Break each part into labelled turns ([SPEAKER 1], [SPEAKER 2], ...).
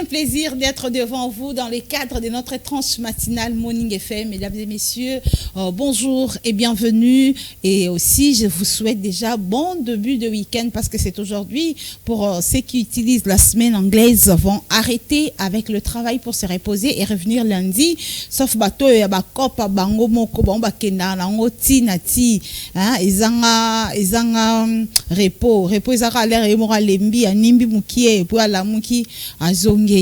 [SPEAKER 1] plaisir d'être devant vous dans le cadre de notre tranche matinale Morning FM. Mesdames et messieurs, bonjour et bienvenue. Et aussi, je vous souhaite déjà bon début de week-end parce que c'est aujourd'hui pour ceux qui utilisent la semaine anglaise vont arrêter avec le travail pour se reposer et revenir lundi. Sauf bateau et bakopa bango moko bamba kenda na ngoti nati izanga repos izaka l'air et mora lembi animbi mukie pour la muki azongeli.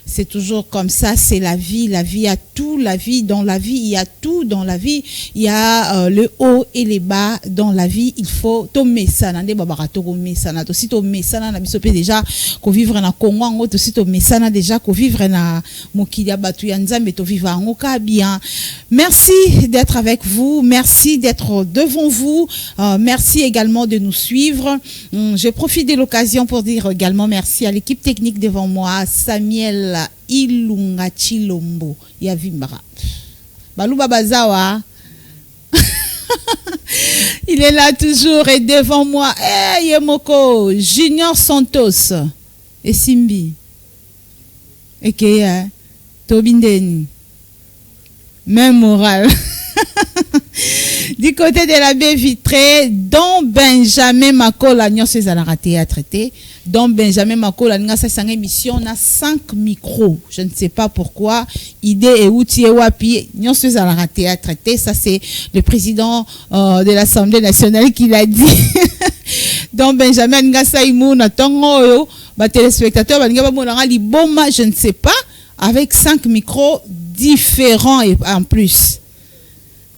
[SPEAKER 1] C'est toujours comme ça, c'est la vie a tout, la vie dans la vie, il y a tout dans la vie, il y a le haut et les bas dans la vie, il faut tomber ça nande babarato tomber ça na aussi tomber ça na biso pe déjà ko vivre na Congo ngo aussi tomber ça na déjà ko vivre na mokili batu ya nzambe to vivre ngo ka bien. Merci d'être avec vous, merci d'être devant vous, merci également de nous suivre. Je profite de l'occasion pour dire également merci à l'équipe technique devant moi, Samuel Ilunga Chilombo Yavimbara. Baluba Bazawa. Il est là toujours et devant moi. Yemoko, Junior Santos et Simbi. Et que Tobindeni. Même morale. Du côté de la baie vitrée, dont Benjamin Makola, nous sommes à la théâtre, dont Benjamin Makola, nous avons une émission, on a 5 micros. Je ne sais pas pourquoi. Idée et outils et wapi, nous sommes à la théâtre. Ça, c'est le président de l'Assemblée nationale qui l'a dit. Donc, Benjamin Ngasaïmou, Natongo, téléspectateurs, je ne sais pas, avec 5 micros différents et en plus.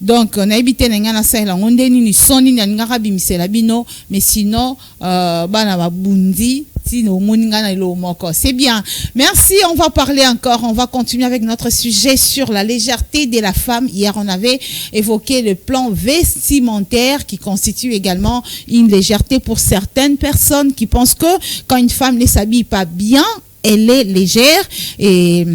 [SPEAKER 1] Donc, on a évité n'engana saïla, on déni ni soni ni ngara bimisela bino, mais sinon, bana babundi, sinon moningana ilo moko. C'est bien. Merci. On va parler encore. On va continuer avec notre sujet sur la légèreté de la femme. Hier, on avait évoqué le plan vestimentaire qui constitue également une légèreté pour certaines personnes qui pensent que quand une femme ne s'habille pas bien, elle est légère et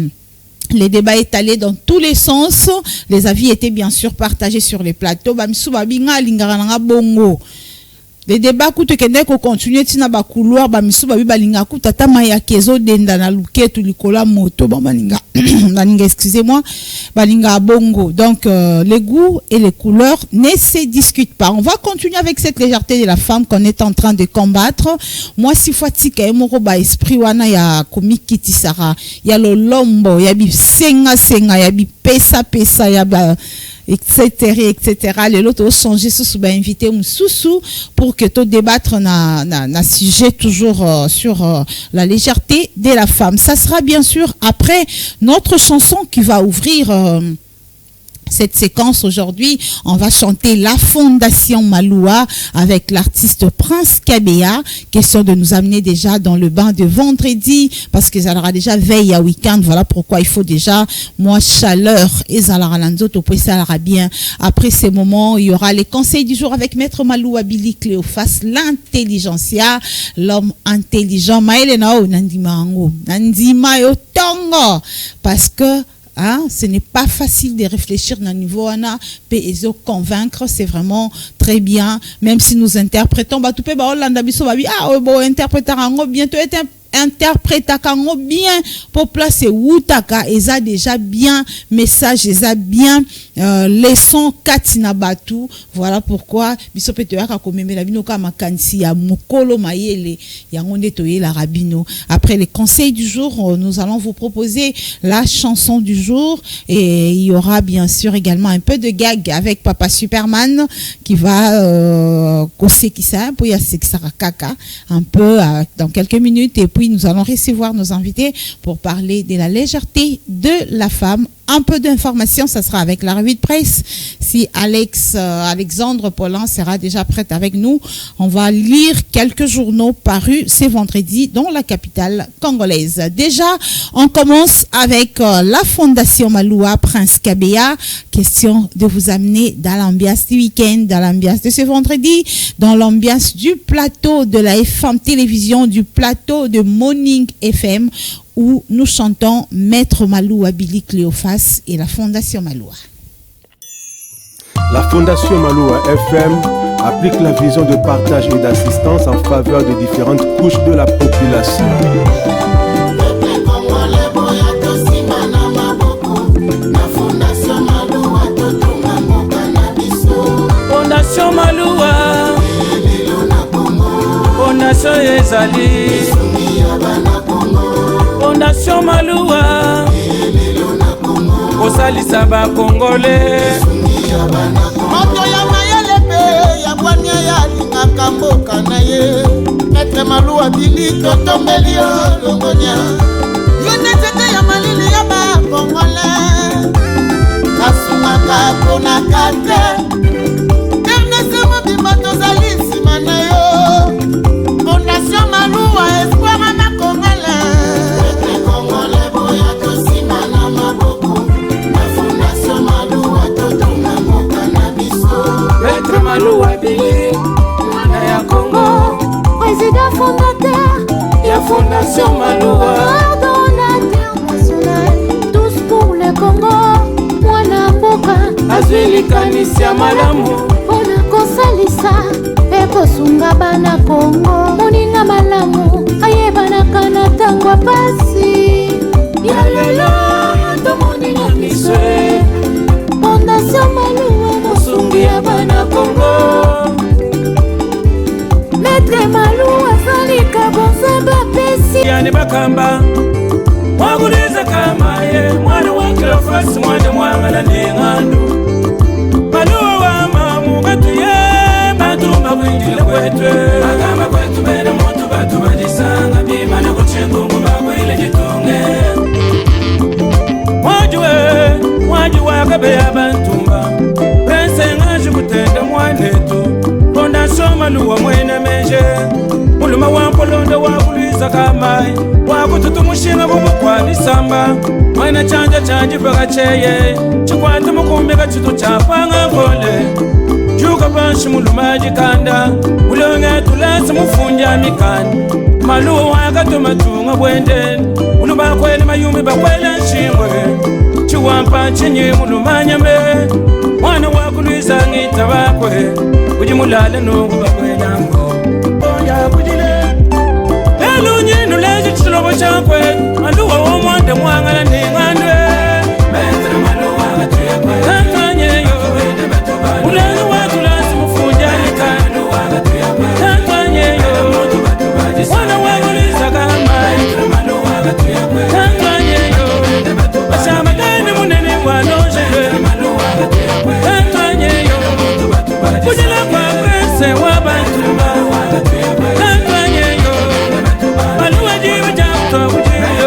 [SPEAKER 1] les débats étalés dans tous les sens. Les avis étaient bien sûr partagés sur les plateaux. Les débats coûtent que continuer tina ba couloir ba misu ba balinga kuta tama ya kezo denda na luketu likola moto ba balinga balinga excusez-moi balinga bongo. Donc les goûts et les couleurs ne se discutent pas. On va continuer avec cette légèreté de la femme qu'on est en train de combattre. Moi si fatika moko ba esprit wana ya komiki tisara ya lolombo ya bi senga ya bi pesa ya ba etc. Les autres changer sous invité Moussou pour que tout débattre na sujet toujours sur la légèreté de la femme. Ça sera bien sûr après notre chanson qui va ouvrir cette séquence aujourd'hui. On va chanter La Fondation Maloua avec l'artiste Prince Kabea. Question de nous amener déjà dans le bain de vendredi parce que ça aura déjà veille à week-end. Voilà pourquoi il faut déjà moins chaleur et ça aura bien. Après ces moments, il y aura les conseils du jour avec Maître Maloua Billy Cléophas, l'intelligentsia, l'homme intelligent. Parce que ce n'est pas facile de réfléchir dans le niveau et convaincre, c'est vraiment très bien, même si nous interprétons, interprétation bien pour placer Wutaka et ça déjà bien message et ça bien leçon katina batu. Voilà pourquoi bisopeto ka komemela bino ka makansi ya mokolo mayele ya ngonde toye la rabino. Après les conseils du jour, nous allons vous proposer la chanson du jour et il y aura bien sûr également un peu de gag avec Papa Superman qui va causer qui ça pour ya sexara kaka un peu dans quelques minutes et puis nous allons recevoir nos invités pour parler de la légèreté de la femme. Un peu d'informations, ça sera avec la revue de presse. Si Alexandre Paulin sera déjà prête avec nous, on va lire quelques journaux parus ce vendredi dans la capitale congolaise. Déjà, on commence avec la Fondation Maloua Prince Kabea. Question de vous amener dans l'ambiance du week-end, dans l'ambiance de ce vendredi, dans l'ambiance du plateau de la FM Télévision, du plateau de Morning FM, où nous chantons Maître Maloua Billy Cléophas et la Fondation Maloua.
[SPEAKER 2] La Fondation Maloua FM applique la vision de partage et d'assistance en faveur des différentes couches de la population.
[SPEAKER 3] Fondation Maloua Fondation Ezali Fondation Maloua Osalisa ba Congolais
[SPEAKER 4] Moto ya mayele pe ya bwania ya lingaka mboka na ye Maître Maloua Billy totombeli yo longonia Yo netete ya malili ya ba Congolais Kasungaka pona kate Ernest Mobimba tozali nsima na yo Fondation Maloua espoir na Congolais Maître Congolais boya tosima na maboko Na Fondation Maloua totonga mboka na biso
[SPEAKER 3] Maître Maloua Billy Mwana ya Congo
[SPEAKER 5] Président fondateur
[SPEAKER 3] ya Fondation Maloua
[SPEAKER 5] Coordonnateur national Tous pour le Congo Mwana mboka
[SPEAKER 3] Azwili kanisia malamu
[SPEAKER 5] Pona kosalisa Pepo sunga bana Congo Moninga malamu Ayebanaka na tangwa pasi
[SPEAKER 3] Ya lelo tomoni na miswe
[SPEAKER 5] Fondation Maloua
[SPEAKER 3] Mosungi ya bana Congo
[SPEAKER 5] Maître Maloua Zalika Bonzamba Pesi
[SPEAKER 3] Yani bakamba Mwaguliza kama ye Mwana wa Cleophas Mwande mwangala nengandu Maloua wa mamu gatuye Batumba kwindile kwetwe Agamba kwetu bena motu batu badisanga Bima na kuchengungu bakwile jitunge Mwajuwe akabe ya bantumba Pense ngaji kutenda mwanetu Fondation Maloua mwene meje Muluma wampolondo wakuliza kamai Wakututu mushinga bubukwa bisamba Mwana chanja chanji baga cheye Chikwata mukumbika chitu chapanga ngole Juga banshi muluma jikanda Mulonge tulasi mufunja mikani Maloua akatuma tunga bwendeni Muluma kwele mayumi bakwele nshingwe Chiwampa chinyi muluma nyambe Mwana wakuliza ngita bakwe Ujimulale nungu bakwe nango Oya kujile Lelu nyinu leji chilobo chakwe Maloua omwande mwangala ningandwe Maître Maloua gatuyakwe Tantanyeyo Ulezi watulasi mufunja nikani Tantanyeyo Mwana wakuliza kamai Tantanyeyo Basama gani munene wanojwe Tantanyeyo Kujila kwa prese wabantumba Tantanyeyo Maloua jibu jamuto kujiyo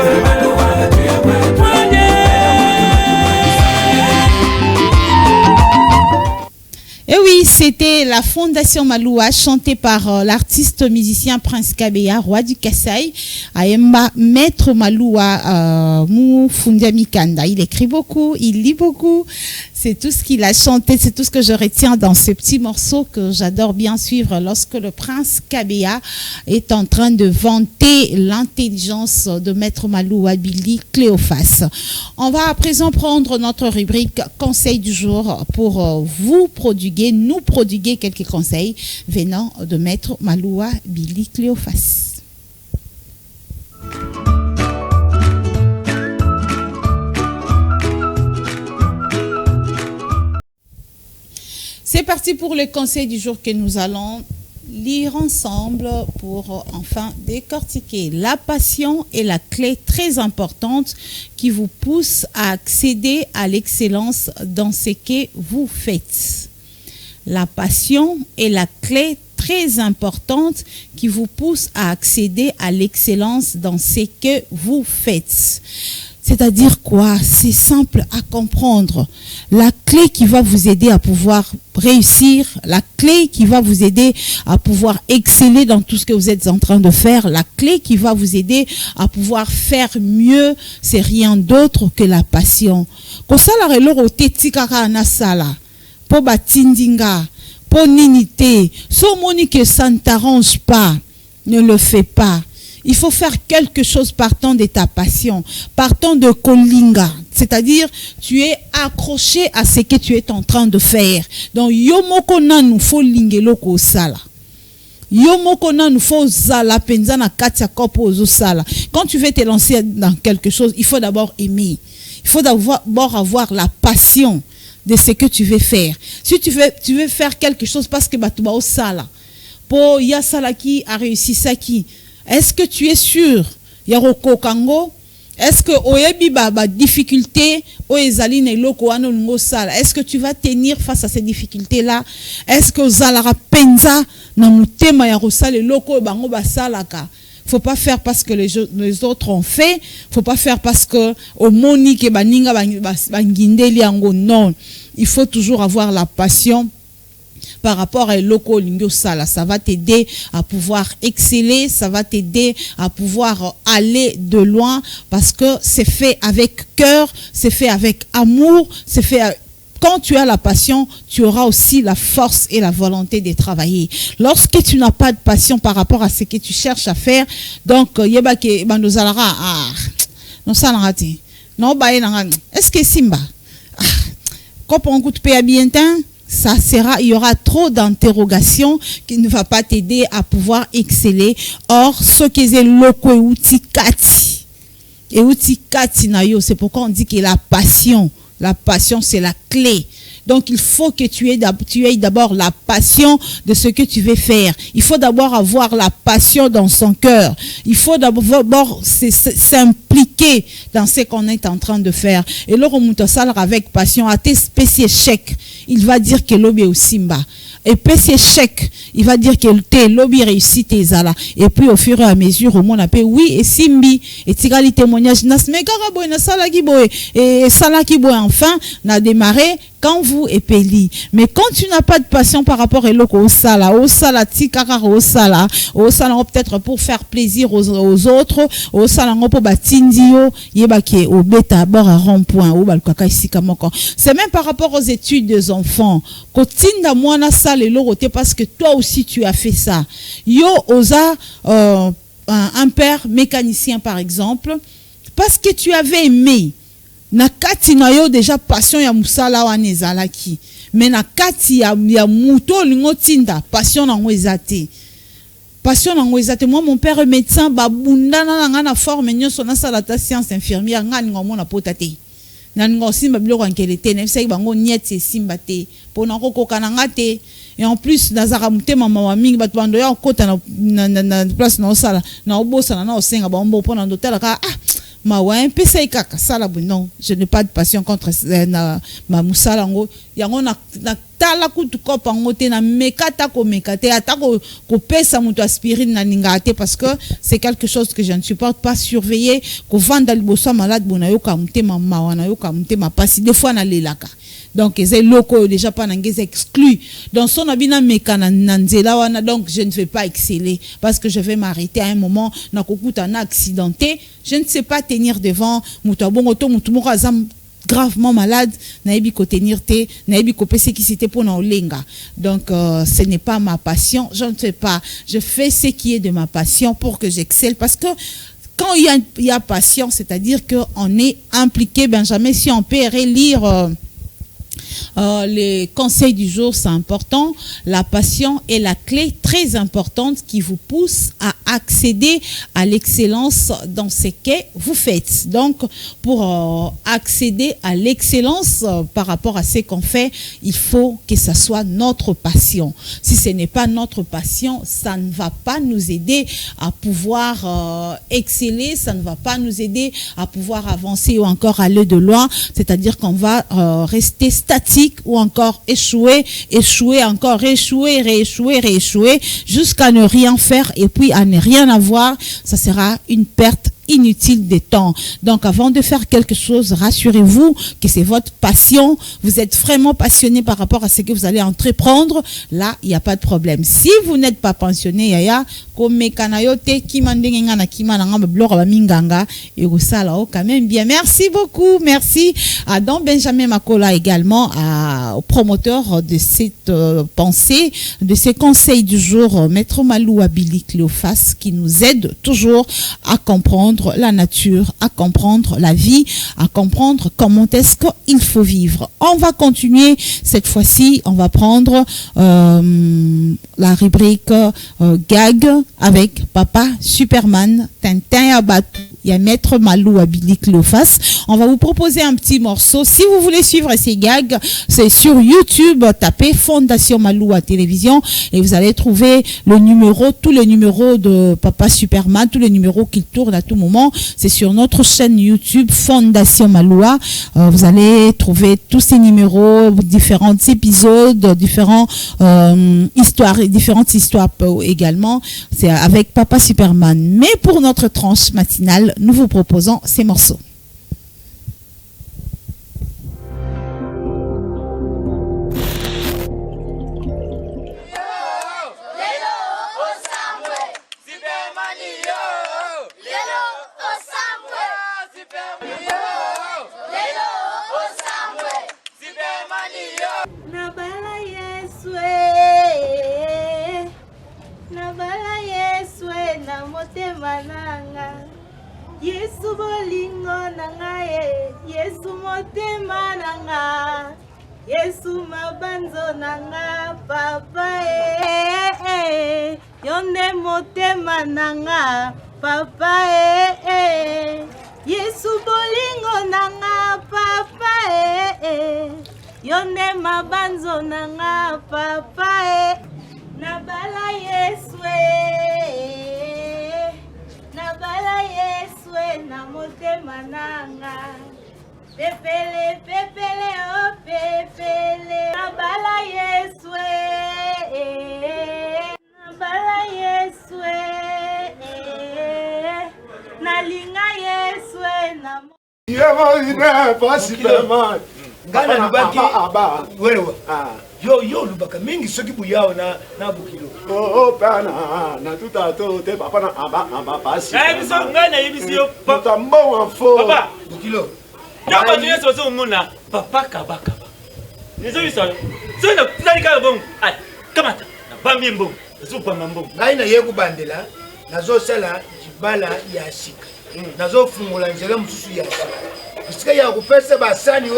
[SPEAKER 1] Et oui, c'était la Fondation Maloua chantée par l'artiste musicien Prince Kabeya, roi du Kasaï, Aemba Maître Maloua Moufundia Mikanda. Il écrit beaucoup, il lit beaucoup. C'est tout ce qu'il a chanté, c'est tout ce que je retiens dans ce petit morceau que j'adore bien suivre lorsque le Prince Kabeya est en train de vanter l'intelligence de Maître Maloua Billy Cléophas. On va à présent prendre notre rubrique Conseil du jour pour vous prodiguer, nous prodiguer quelques conseils venant de Maître Maloua Billy Cléophas. C'est parti pour le conseil du jour que nous allons lire ensemble pour enfin décortiquer. La passion est la clé très importante qui vous pousse à accéder à l'excellence dans ce que vous faites. La passion est la clé très importante qui vous pousse à accéder à l'excellence dans ce que vous faites. C'est-à-dire quoi? C'est simple à comprendre. La clé qui va vous aider à pouvoir réussir, la clé qui va vous aider à pouvoir exceller dans tout ce que vous êtes en train de faire, la clé qui va vous aider à pouvoir faire mieux, c'est rien d'autre que la passion. Kosala reloro tetikaka na sala, po batindinga, po ninite, so moni que ça ne t'arrange pas, ne le fais pas. Il faut faire quelque chose partant de ta passion, partant de kolinga, c'est-à-dire tu es accroché à ce que tu es en train de faire. Donc yomoko nanu fo lingelo ko sala. Yomoko nanu fo zala penza na katia kopo ozo sala. Quand tu veux te lancer dans quelque chose, il faut d'abord aimer. Il faut d'abord avoir la passion de ce que tu veux faire. Si tu veux faire quelque chose parce que tu vas au sala, pour ya sala qui a réussi ça qui, est-ce que tu es sûr ya roko kango? Est-ce que oyebi ba difficulté o ezali ne loko wana ngo sala? Est-ce que tu vas tenir face à ces difficultés là? Est-ce que ozalara penza na mutema ya rosala loko bango basalaka? Faut pas faire parce que les autres ont fait, faut pas faire parce que au monique baninga bangindeli yango. Non, il faut toujours avoir la passion par rapport à l'oko lingyo sala. Ça va t'aider à pouvoir exceller, ça va t'aider à pouvoir aller de loin parce que c'est fait avec cœur, c'est fait avec amour, c'est fait quand tu as la passion, tu auras aussi la force et la volonté de travailler. Lorsque tu n'as pas de passion par rapport à ce que tu cherches à faire, donc yeba ke bandozalara non ça n'arrêté. Non ba est-ce que simba quand on coûte payer bien temps, ça sera, il y aura trop d'interrogations qui ne va pas t'aider à pouvoir exceller. Or ce qui est loko outi kati et outi kati na yo, c'est pourquoi on dit que la passion c'est la clé. Donc il faut que tu aies d'abord la passion de ce que tu veux faire. Il faut d'abord avoir la passion dans son cœur. Il faut d'abord s'impliquer dans ce qu'on est en train de faire. Et là, on monte ça avec passion. À tes spéciaux chèques, il va dire que l'obé au simba. Et PC chèque, il va dire que t'es lobby réussi tes zala. Et puis au fur et à mesure, au monde appelle oui et simbi et tigali témoignage nas megara boy na sala ki boy et sala ki boy enfin n'a démarré quand vous et peli. Mais quand tu n'as pas de passion par rapport à l'autre au sala tikara au sala peut-être pour faire plaisir aux autres, au sala pour batindio yebake au beta bord à rond-point au balkaka ici kamoko. C'est même par rapport aux études des enfants. Kotinda mwana sala l'oroté parce que toi aussi tu as fait ça. Yo osa un père mécanicien par exemple parce que tu avais aimé na kati na yo déjà passion ya musala wana ezalaki mais na kati ya muto lingo tinda passion na ngo ezate moi mon père est médecin babunda na na forme nyoso na sala ta science infirmière ngani ngo mona potate na ngo simba biloko nkelete na sai bango nyetse simba te pona kokoka na ngate. Et en plus nazara mutema mama mingi batu bando ya kota na place na osala na obosa na osenga bombo pona ndotela ka ma wa un pesa ikaka sala bu non, je n'ai pas de passion contre ma musala ngo yango na tala kutu kopa ngote na mekata ko mekate atako ko pesa mutu aspirine na ningate parce que c'est quelque chose que je ne supporte pas. Surveiller ko vanda liboso malade bona yo ka mutema mawa na yo ka mutema pasi des fois na lelaka. Donc les locaux déjà pas n'engagés exclus dans son abina mekana nanzela wana. Donc je ne vais pas exceller parce que je vais m'arrêter à un moment na kokuta na accidenté, je ne sais pas tenir devant mutabongo to mutumoko azam gravement malade naebi ko tenir te naebi ko pese qui c'était pour na olenga. Donc ce n'est pas ma passion, je ne sais pas, je fais ce qui est de ma passion pour que j'excelle parce que quand il y a passion, c'est-à-dire que on est impliqué. Benjamin, si on peut relire les conseils du jour, c'est important. La passion est la clé très importante qui vous pousse à accéder à l'excellence dans ce que vous faites. Donc, pour accéder à l'excellence par rapport à ce qu'on fait, il faut que ça soit notre passion. Si ce n'est pas notre passion, ça ne va pas nous aider à pouvoir exceller, ça ne va pas nous aider à pouvoir avancer ou encore aller de loin. C'est-à-dire qu'on va rester statique ou encore échouer, encore échouer, rééchouer, jusqu'à ne rien faire et puis à ne rien avoir. Ça sera une perte inutile de temps. Donc avant de faire quelque chose, rassurez-vous que c'est votre passion, vous êtes vraiment passionné par rapport à ce que vous allez entreprendre, là il n'y a pas de problème. Si vous n'êtes pas passionné, yaya comme mekanayote kimandenga na kimananga blora ba minganga et osala quand même bien. Merci beaucoup, merci à Don Benjamin Makola également, au promoteur de cette pensée, de ces conseils du jour, Maître Malou Abili Cléophas, qui nous aide toujours à comprendre la nature, à comprendre la vie, à comprendre comment est-ce qu'il faut vivre. On va continuer cette fois-ci, on va prendre la rubrique gag avec Papa Superman, Tintin Abatu. Il y a Maître Malou à Billy Cleophas. On va vous proposer un petit morceau. Si vous voulez suivre ces gags, c'est sur YouTube. Tapez Fondation Malou à télévision et vous allez trouver tous les numéros de Papa Superman, tous les numéros qui tournent à tout moment. C'est sur notre chaîne YouTube Fondation Maloua. Vous allez trouver tous ces numéros, différents épisodes, différentes histoires également. C'est avec Papa Superman. Mais pour notre tranche matinale, nous vous proposons ces morceaux.
[SPEAKER 6] Yesu bolingo nanga Yesu motema nanga Yesu mabanzo nanga papa yonde motema nanga papa Yesu bolingo nanga papa yonde mabanzo nanga papa nabala Yesu nabala Yesu na motema nanga pepele pepele oh pepele nabala Yesu nabala Yesu nalinga Yesu na
[SPEAKER 2] Yemo ina possiblement
[SPEAKER 7] ngana lubaki wewe yo lubaka mingi soki buyao na bukilo
[SPEAKER 2] pana na tutato te papa na aba pasi
[SPEAKER 3] biso ngana yibisi yo
[SPEAKER 2] papa mbon enfo
[SPEAKER 3] papa
[SPEAKER 7] bukilo
[SPEAKER 3] yoko tu yeso so muna papa kabaka nizo biso so na tali ka bon ai kamata na bambi mbon zo pamba mbon
[SPEAKER 7] ngai na yeku bandela nazo sala jibala ya sika nazo fungula nzela mususu ya sika bisika ya kupesa basani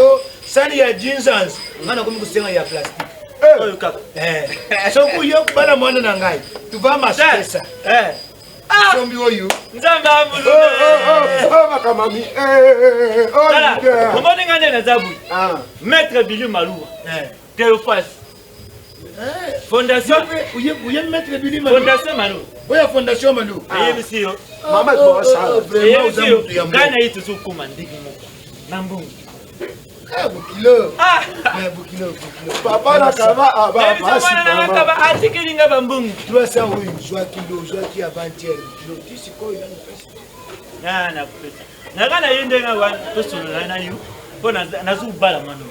[SPEAKER 7] sani ya jeans ngana komi kusenga ya plastic
[SPEAKER 3] oyo kaka
[SPEAKER 7] so kuyo bana mwana na ngai tuva masesa sombi oyo
[SPEAKER 3] nzamba amulu
[SPEAKER 2] makamami
[SPEAKER 3] omoni ngane na zabu Maître Billy Maloua Cleophas Fondation
[SPEAKER 7] uye Maître Billy Malou
[SPEAKER 3] Fondation Malou
[SPEAKER 7] oya Fondation Malou
[SPEAKER 3] yebisi yo
[SPEAKER 2] mama ko sa
[SPEAKER 3] yebisi yo ngana yitu su kuma ndiki moko na mbungu
[SPEAKER 7] bukilo bukilo
[SPEAKER 2] papa na kaba aba
[SPEAKER 3] pasi na kaba atikilinga bambungu
[SPEAKER 7] 300 oyo joa ki avant-hier kilo tisiko ina pesa
[SPEAKER 3] na kupesa ngana yende nga to solo na yu pona nazu bala manu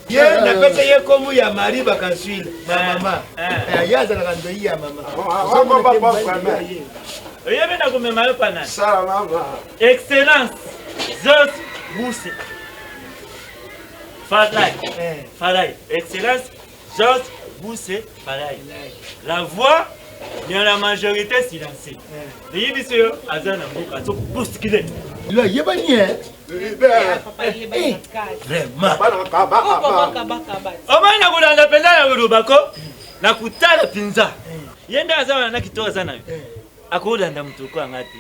[SPEAKER 7] ye na pesa ye komu ya mari bakanswile mama yaza na kando ya mama
[SPEAKER 3] yebe na kumema yo pana
[SPEAKER 2] sala mama
[SPEAKER 3] excellence Jos Bousse Farai, excellence, Georges Bousse Farai. La voix de la majorité silencieuse. Les yébisseux, Azana Mouka, sont bousculés.
[SPEAKER 7] Il a yébani, hein? Vraiment.
[SPEAKER 3] Oma na kulanda penda na kulubako, na kutala pinza. Yenda azana na kitoa sana. Akulanda mtuko angati.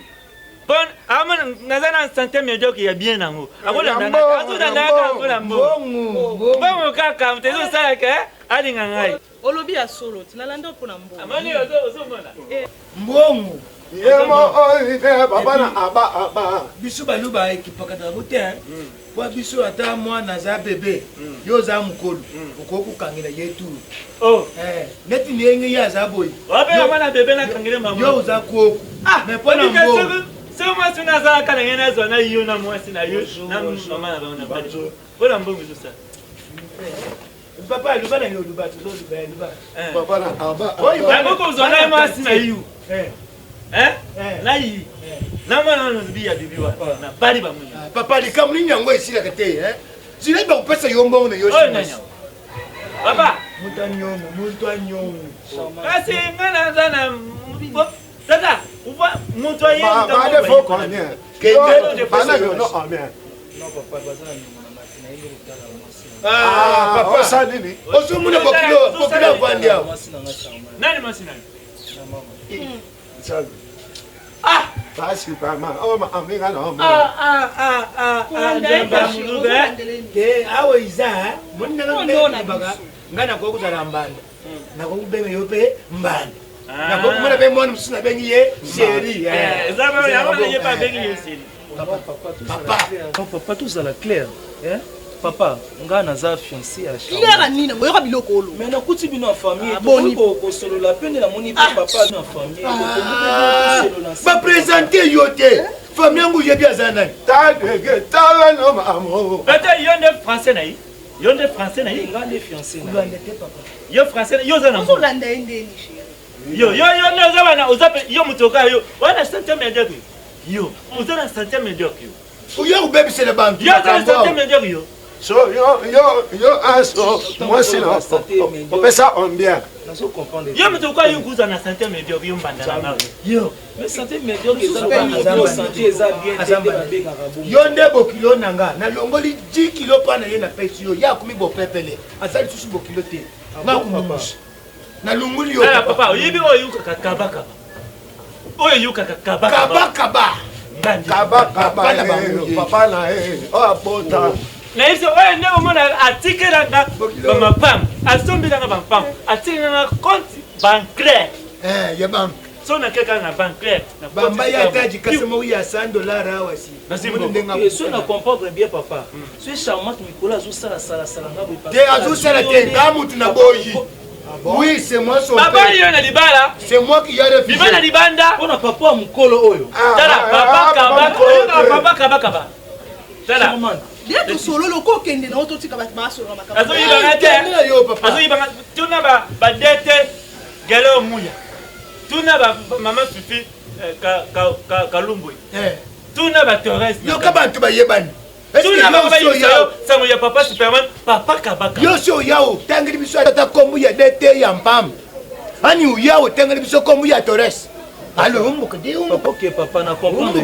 [SPEAKER 3] Bon, amon nazana santé médiocre ya bien nango. Akolanda na azudanda ka kolambo. Bongo kaka mtezo sala ke alinga ngai.
[SPEAKER 6] olobi ya solo tinalanda pona mbo.
[SPEAKER 3] Amani ozo mona.
[SPEAKER 7] Mbongo.
[SPEAKER 2] Yemo oine papa na aba
[SPEAKER 7] biso baluba ekipakata bote kwa biso ata mwana za bebe yo za mukolo okoku kangela yetu neti nienge ya za boy
[SPEAKER 3] wabe mwana bebe na kangela mama
[SPEAKER 7] yo za koku me pona mbo
[SPEAKER 3] so moi tuna za kana ngena zo na yo na mwasi na yo na mama na bana bali pona mbo biso sa
[SPEAKER 7] papa luba na yo luba to luba
[SPEAKER 2] papa na aba
[SPEAKER 3] oyi ba ko zo na mwasi na yo Nayi. Nama no biya bibiwa. Na bali ba munyi.
[SPEAKER 7] Papa likamuni nyango esila kete Zile ba kupesa yombo na yoshi.
[SPEAKER 3] Papa,
[SPEAKER 7] muntu anyongo.
[SPEAKER 3] Kasi ngana zana tata, uva muntu aye
[SPEAKER 2] ba fo ko nya. Ke bana yo no amia.
[SPEAKER 7] No papa bazana nyongo na mati na ile kutala mwasi.
[SPEAKER 2] Papa sa nini?
[SPEAKER 7] Osumuna bokilo vandia.
[SPEAKER 3] Nani masina?
[SPEAKER 2] Sabe.
[SPEAKER 3] Ah!
[SPEAKER 2] Basi pama, oh ma amenga no.
[SPEAKER 7] Awo iza, monna ngana baga, ngana ko kuzala mbanda. Na ko kubenge yope mbanda. Na ko kumana be mwana musina bengi ye série.
[SPEAKER 3] Ezaba ya mwana ye pa bengi ye série.
[SPEAKER 8] Papa tout ça la clair, hein? Papa, nga naza fiancé à Charles.
[SPEAKER 6] Claire nina moyoka biloko olo.
[SPEAKER 8] Mais na kuti bino en famille,
[SPEAKER 6] boni
[SPEAKER 8] ko solo la peine na moni papa en famille.
[SPEAKER 7] Ba présenter yote. Famille yangu yebi azana.
[SPEAKER 2] Ta no mamo.
[SPEAKER 3] Peut-être yonde français na yi. Yonde français na yi.
[SPEAKER 8] Nga les fiancés.
[SPEAKER 3] Yo français yo za na.
[SPEAKER 6] Ozo landa ndeni chérie.
[SPEAKER 3] Yo za bana ozape yo mutoka yo. Wana centième médiocre. Yo, ozana centième médiocre yo.
[SPEAKER 7] Oyo kubebisa le bantu.
[SPEAKER 3] Yo za centième médiocre yo.
[SPEAKER 2] So yo aso moi c'est non. On fait ça on bien.
[SPEAKER 8] Nazo comprendre.
[SPEAKER 3] Yo mutoka yo kuza na centième médiocre yo mbanda na. Yo,
[SPEAKER 8] mais santé médiocre ezana santé eza bien tete babenga rabo.
[SPEAKER 7] Yonde bokilo nanga na longoli 10 kilo pa na ye na pesi yo ya kumi bopepele. Azali susu bokilo te. Na kumumusha. Na lunguli yo.
[SPEAKER 3] Ah papa, oyibi oyo kaba. Oyo yuka kaba.
[SPEAKER 7] Kaba.
[SPEAKER 2] Kaba papa na oh abota.
[SPEAKER 3] Na iso oyo nde omona atikela nga bamapam. Asombila nga bamapam. Atikela nga compte bancaire.
[SPEAKER 7] Ya bank.
[SPEAKER 3] So na keka na bancaire.
[SPEAKER 7] Bamba ya taji kasema uya $100 awasi.
[SPEAKER 8] So na comprendre bien papa. So charmante Nicolas azo sala nga boy.
[SPEAKER 7] Te azo sala te ngamu tunaboyi. Oui, c'est moi son père.
[SPEAKER 3] Papa yo na libala.
[SPEAKER 7] C'est moi qui y a refusé.
[SPEAKER 3] Libala libanda.
[SPEAKER 8] Ona papa mukolo oyo.
[SPEAKER 3] Tala papa kaba. Tala.
[SPEAKER 6] Bien to solo loko kende na oto tika bat ma solo makaba.
[SPEAKER 3] Azo yibanga te. Azo yibanga tuna ba dete gelo muya. Tuna ba mama fifi kalumbwe. Tuna ba Torres.
[SPEAKER 7] Yo kabantu ba yebani.
[SPEAKER 3] Tuna ba yo sango ya papa Superman papa kabaka.
[SPEAKER 7] Yo so yao tangiri biso ata kombu ya dete ya mpam. Ani uyao tangiri biso kombu ya Torres. Alors on m'a dit
[SPEAKER 8] OK papa na comprendre.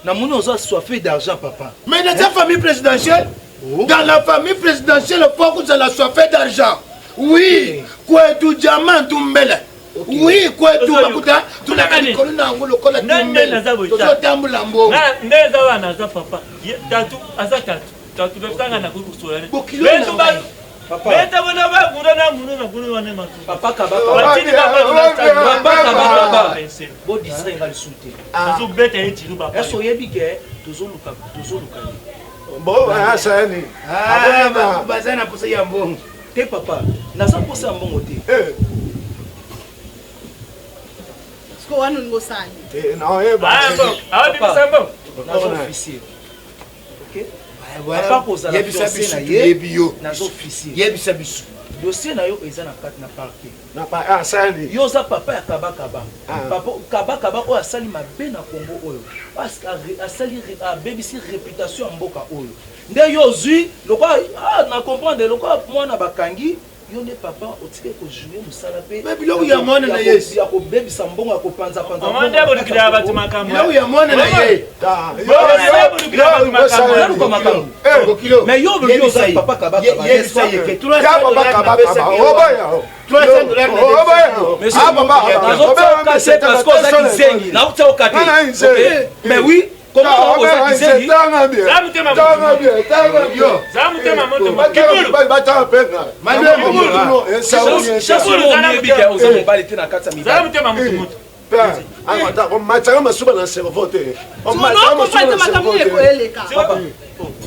[SPEAKER 8] Na moni ozo soifé d'argent papa.
[SPEAKER 7] Mais dans la famille présidentielle, dans la famille présidentielle, il faut que vous ayez soifé d'argent. Oui, quoi tout diamant tout mbele. Oui, quoi tout bakuta, tout la kani koluna ngolo kola tout mbele. Tout tambu lambo.
[SPEAKER 3] Ndeza wana za papa. Tatu asa tatu befanga na kusolana. Papa. Beta bona ba kurana mununa kurwana matu.
[SPEAKER 8] Papa kaba. Bo disre ngali souté.
[SPEAKER 3] Azo beta etiru papa.
[SPEAKER 8] Eso yebi ke tozoluka.
[SPEAKER 2] Bon asani.
[SPEAKER 7] Bazana posa ya mbongo.
[SPEAKER 8] Te papa, naza posa mbongo te.
[SPEAKER 6] Sko wanu ngosani.
[SPEAKER 2] Non ba.
[SPEAKER 3] Ah bon, sambo.
[SPEAKER 8] Nazo officier. OK?
[SPEAKER 7] Papa posa la fiancée na ye.
[SPEAKER 8] Nazo officier.
[SPEAKER 7] Yebisa bisu.
[SPEAKER 8] Dossier na yo eza na kati na parquet.
[SPEAKER 2] Na pa asani.
[SPEAKER 8] Yo za papa ya kaba. Papa kaba o asali mabe na Congo oyo. Parce que asali BBC réputation mboka oyo. Nde yo zui lokwa na comprendre lokwa mwana bakangi yo ne papa otike ko jouer musala pe.
[SPEAKER 7] Mais biloko ya mwana na Yesu
[SPEAKER 8] ya ko bebisa mbongo ya ko panza.
[SPEAKER 3] Omande bolikira abati makambo.
[SPEAKER 7] biloko ya mwana na ye.
[SPEAKER 8] Mais yo za papa kaba.
[SPEAKER 7] Yebisa yeke.
[SPEAKER 8] Mais oui, comment on va dire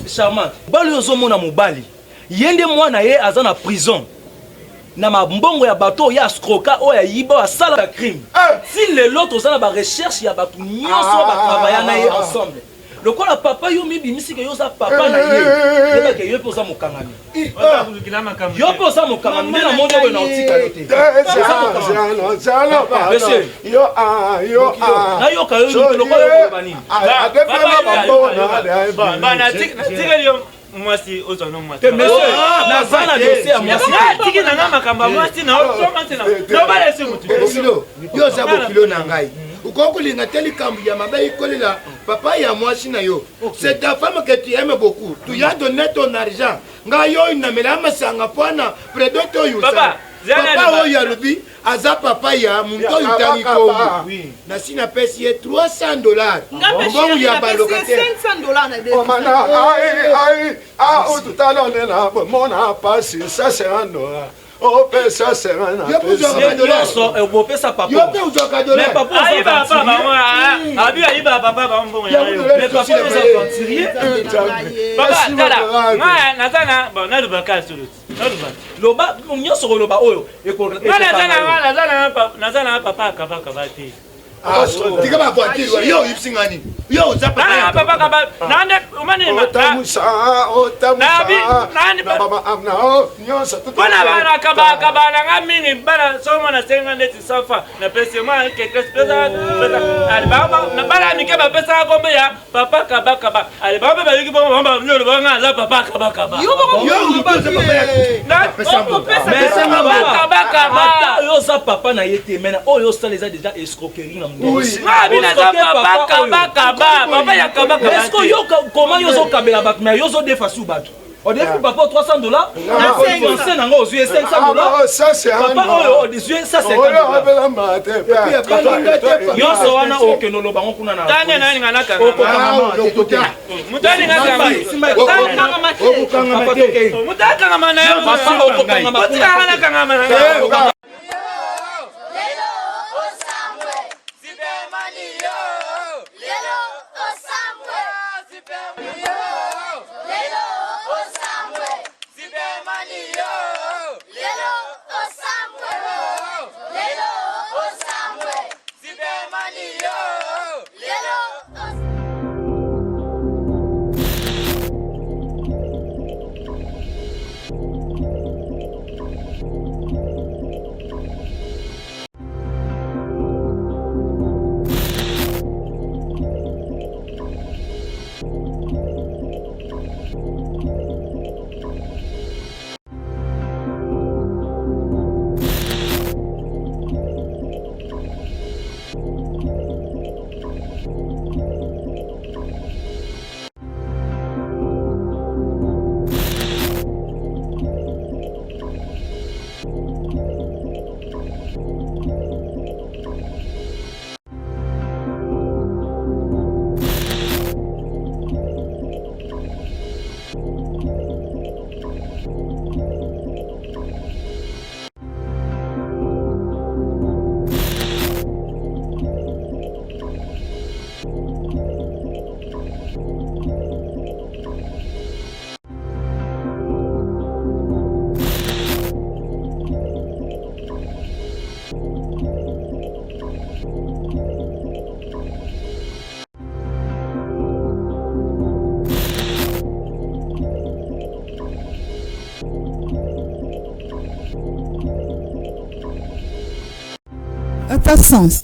[SPEAKER 8] charmant bali ozomona mobali yende mwana ye aza na prison na mabongo ya bato ya skroka oya yiba asala ba crime si le lot ozana ba recherche ya bato nyonso ba travailler na ye ensemble lokola papa yo mibimisi ke yo za papa na ye yeba ke yo poza mokangami yo poza mokangami na monde oyo na otika yo te na yo ka yo lokola yo ba nini
[SPEAKER 3] bana tika yo mwasi ozono mwasi
[SPEAKER 8] monsieur nazana dossier ya mwasi
[SPEAKER 3] tiki nanga makamba mwasi na ozomansi na nobale se mutu
[SPEAKER 7] yo za bokilo na ngai ukokulinga teli kambu ya mabe ikolela papa ya mwasi na yo c'est ta femme que tu aimes beaucoup tu y as donné ton argent nga yo inamela masanga pona predoto yo
[SPEAKER 3] papa
[SPEAKER 7] papa oyo alobi aza papa ya moto oyo utangi kongo nasi napesi ye $300 mbongo ya balocataire
[SPEAKER 2] mona pasi ça c'est un dollar. Oh, ça c'est un
[SPEAKER 8] yo pe uzwaka papa
[SPEAKER 7] yo pe uzwaka dollar
[SPEAKER 8] mais papa abi ayiba papa ba mbongo ya yo mais papa oza continuer papa tala nga nazana bon na lubaka solo loba nyonso koloba oyo nazana papa akabaka te
[SPEAKER 7] tika ba voiture yo ipsingani yo za
[SPEAKER 8] papa kaba nande umani
[SPEAKER 2] otamusa baba amna nyonso tout
[SPEAKER 8] bana kaba na ngamini bana soma na senga ndeti safa na pese ma quelque pesa ali baba na bana mikeba pesa kombe ya papa kaba ali baba ba yiki baba nyolo banga za papa kaba
[SPEAKER 7] yo papa
[SPEAKER 8] na pesa kaba yo za papa na yete mena oyo sta les a déjà escroquerie na mundo bina za papa papa ya kaba est-ce que yo comment yo zo kabela bak mais yo zo defasu bato on défie papa $300 na conseil nango ozuye $500
[SPEAKER 2] ça c'est un
[SPEAKER 8] papa oyo ozuye ça c'est nyonso wana okendo bango kuna na tane na ninga naka mutani ngaka mutaka ngama na yo papa okokanga mutaka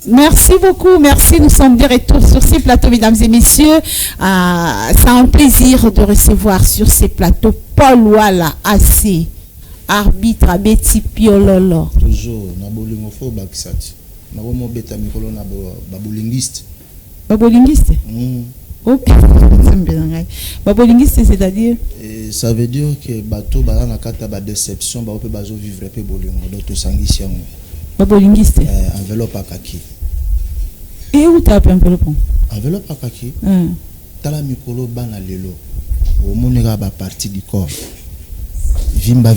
[SPEAKER 1] Merci beaucoup, merci. Nous sommes de retour sur ces plateaux, mesdames et messieurs. C'est un plaisir de recevoir sur ces plateaux Paul Wala Assi, arbitre à Betty Piololo.
[SPEAKER 9] Toujours, nabolingo bakisati. Nabomo beta mikolo na babolinguiste.
[SPEAKER 1] Babolinguiste? Ok. Babolinguiste, c'est-à-dire?
[SPEAKER 9] Ça veut dire que bateau bala na kata ba déception ba ope bazo vivre pe bolingo donc to sangisi yango.
[SPEAKER 1] Babolinguiste.
[SPEAKER 9] Enveloppe à kaki.
[SPEAKER 1] Et où t'as enveloppe?
[SPEAKER 9] Enveloppe à kaki. Tala mikolo bana lelo. Au monega ba partie du corps. Vimba.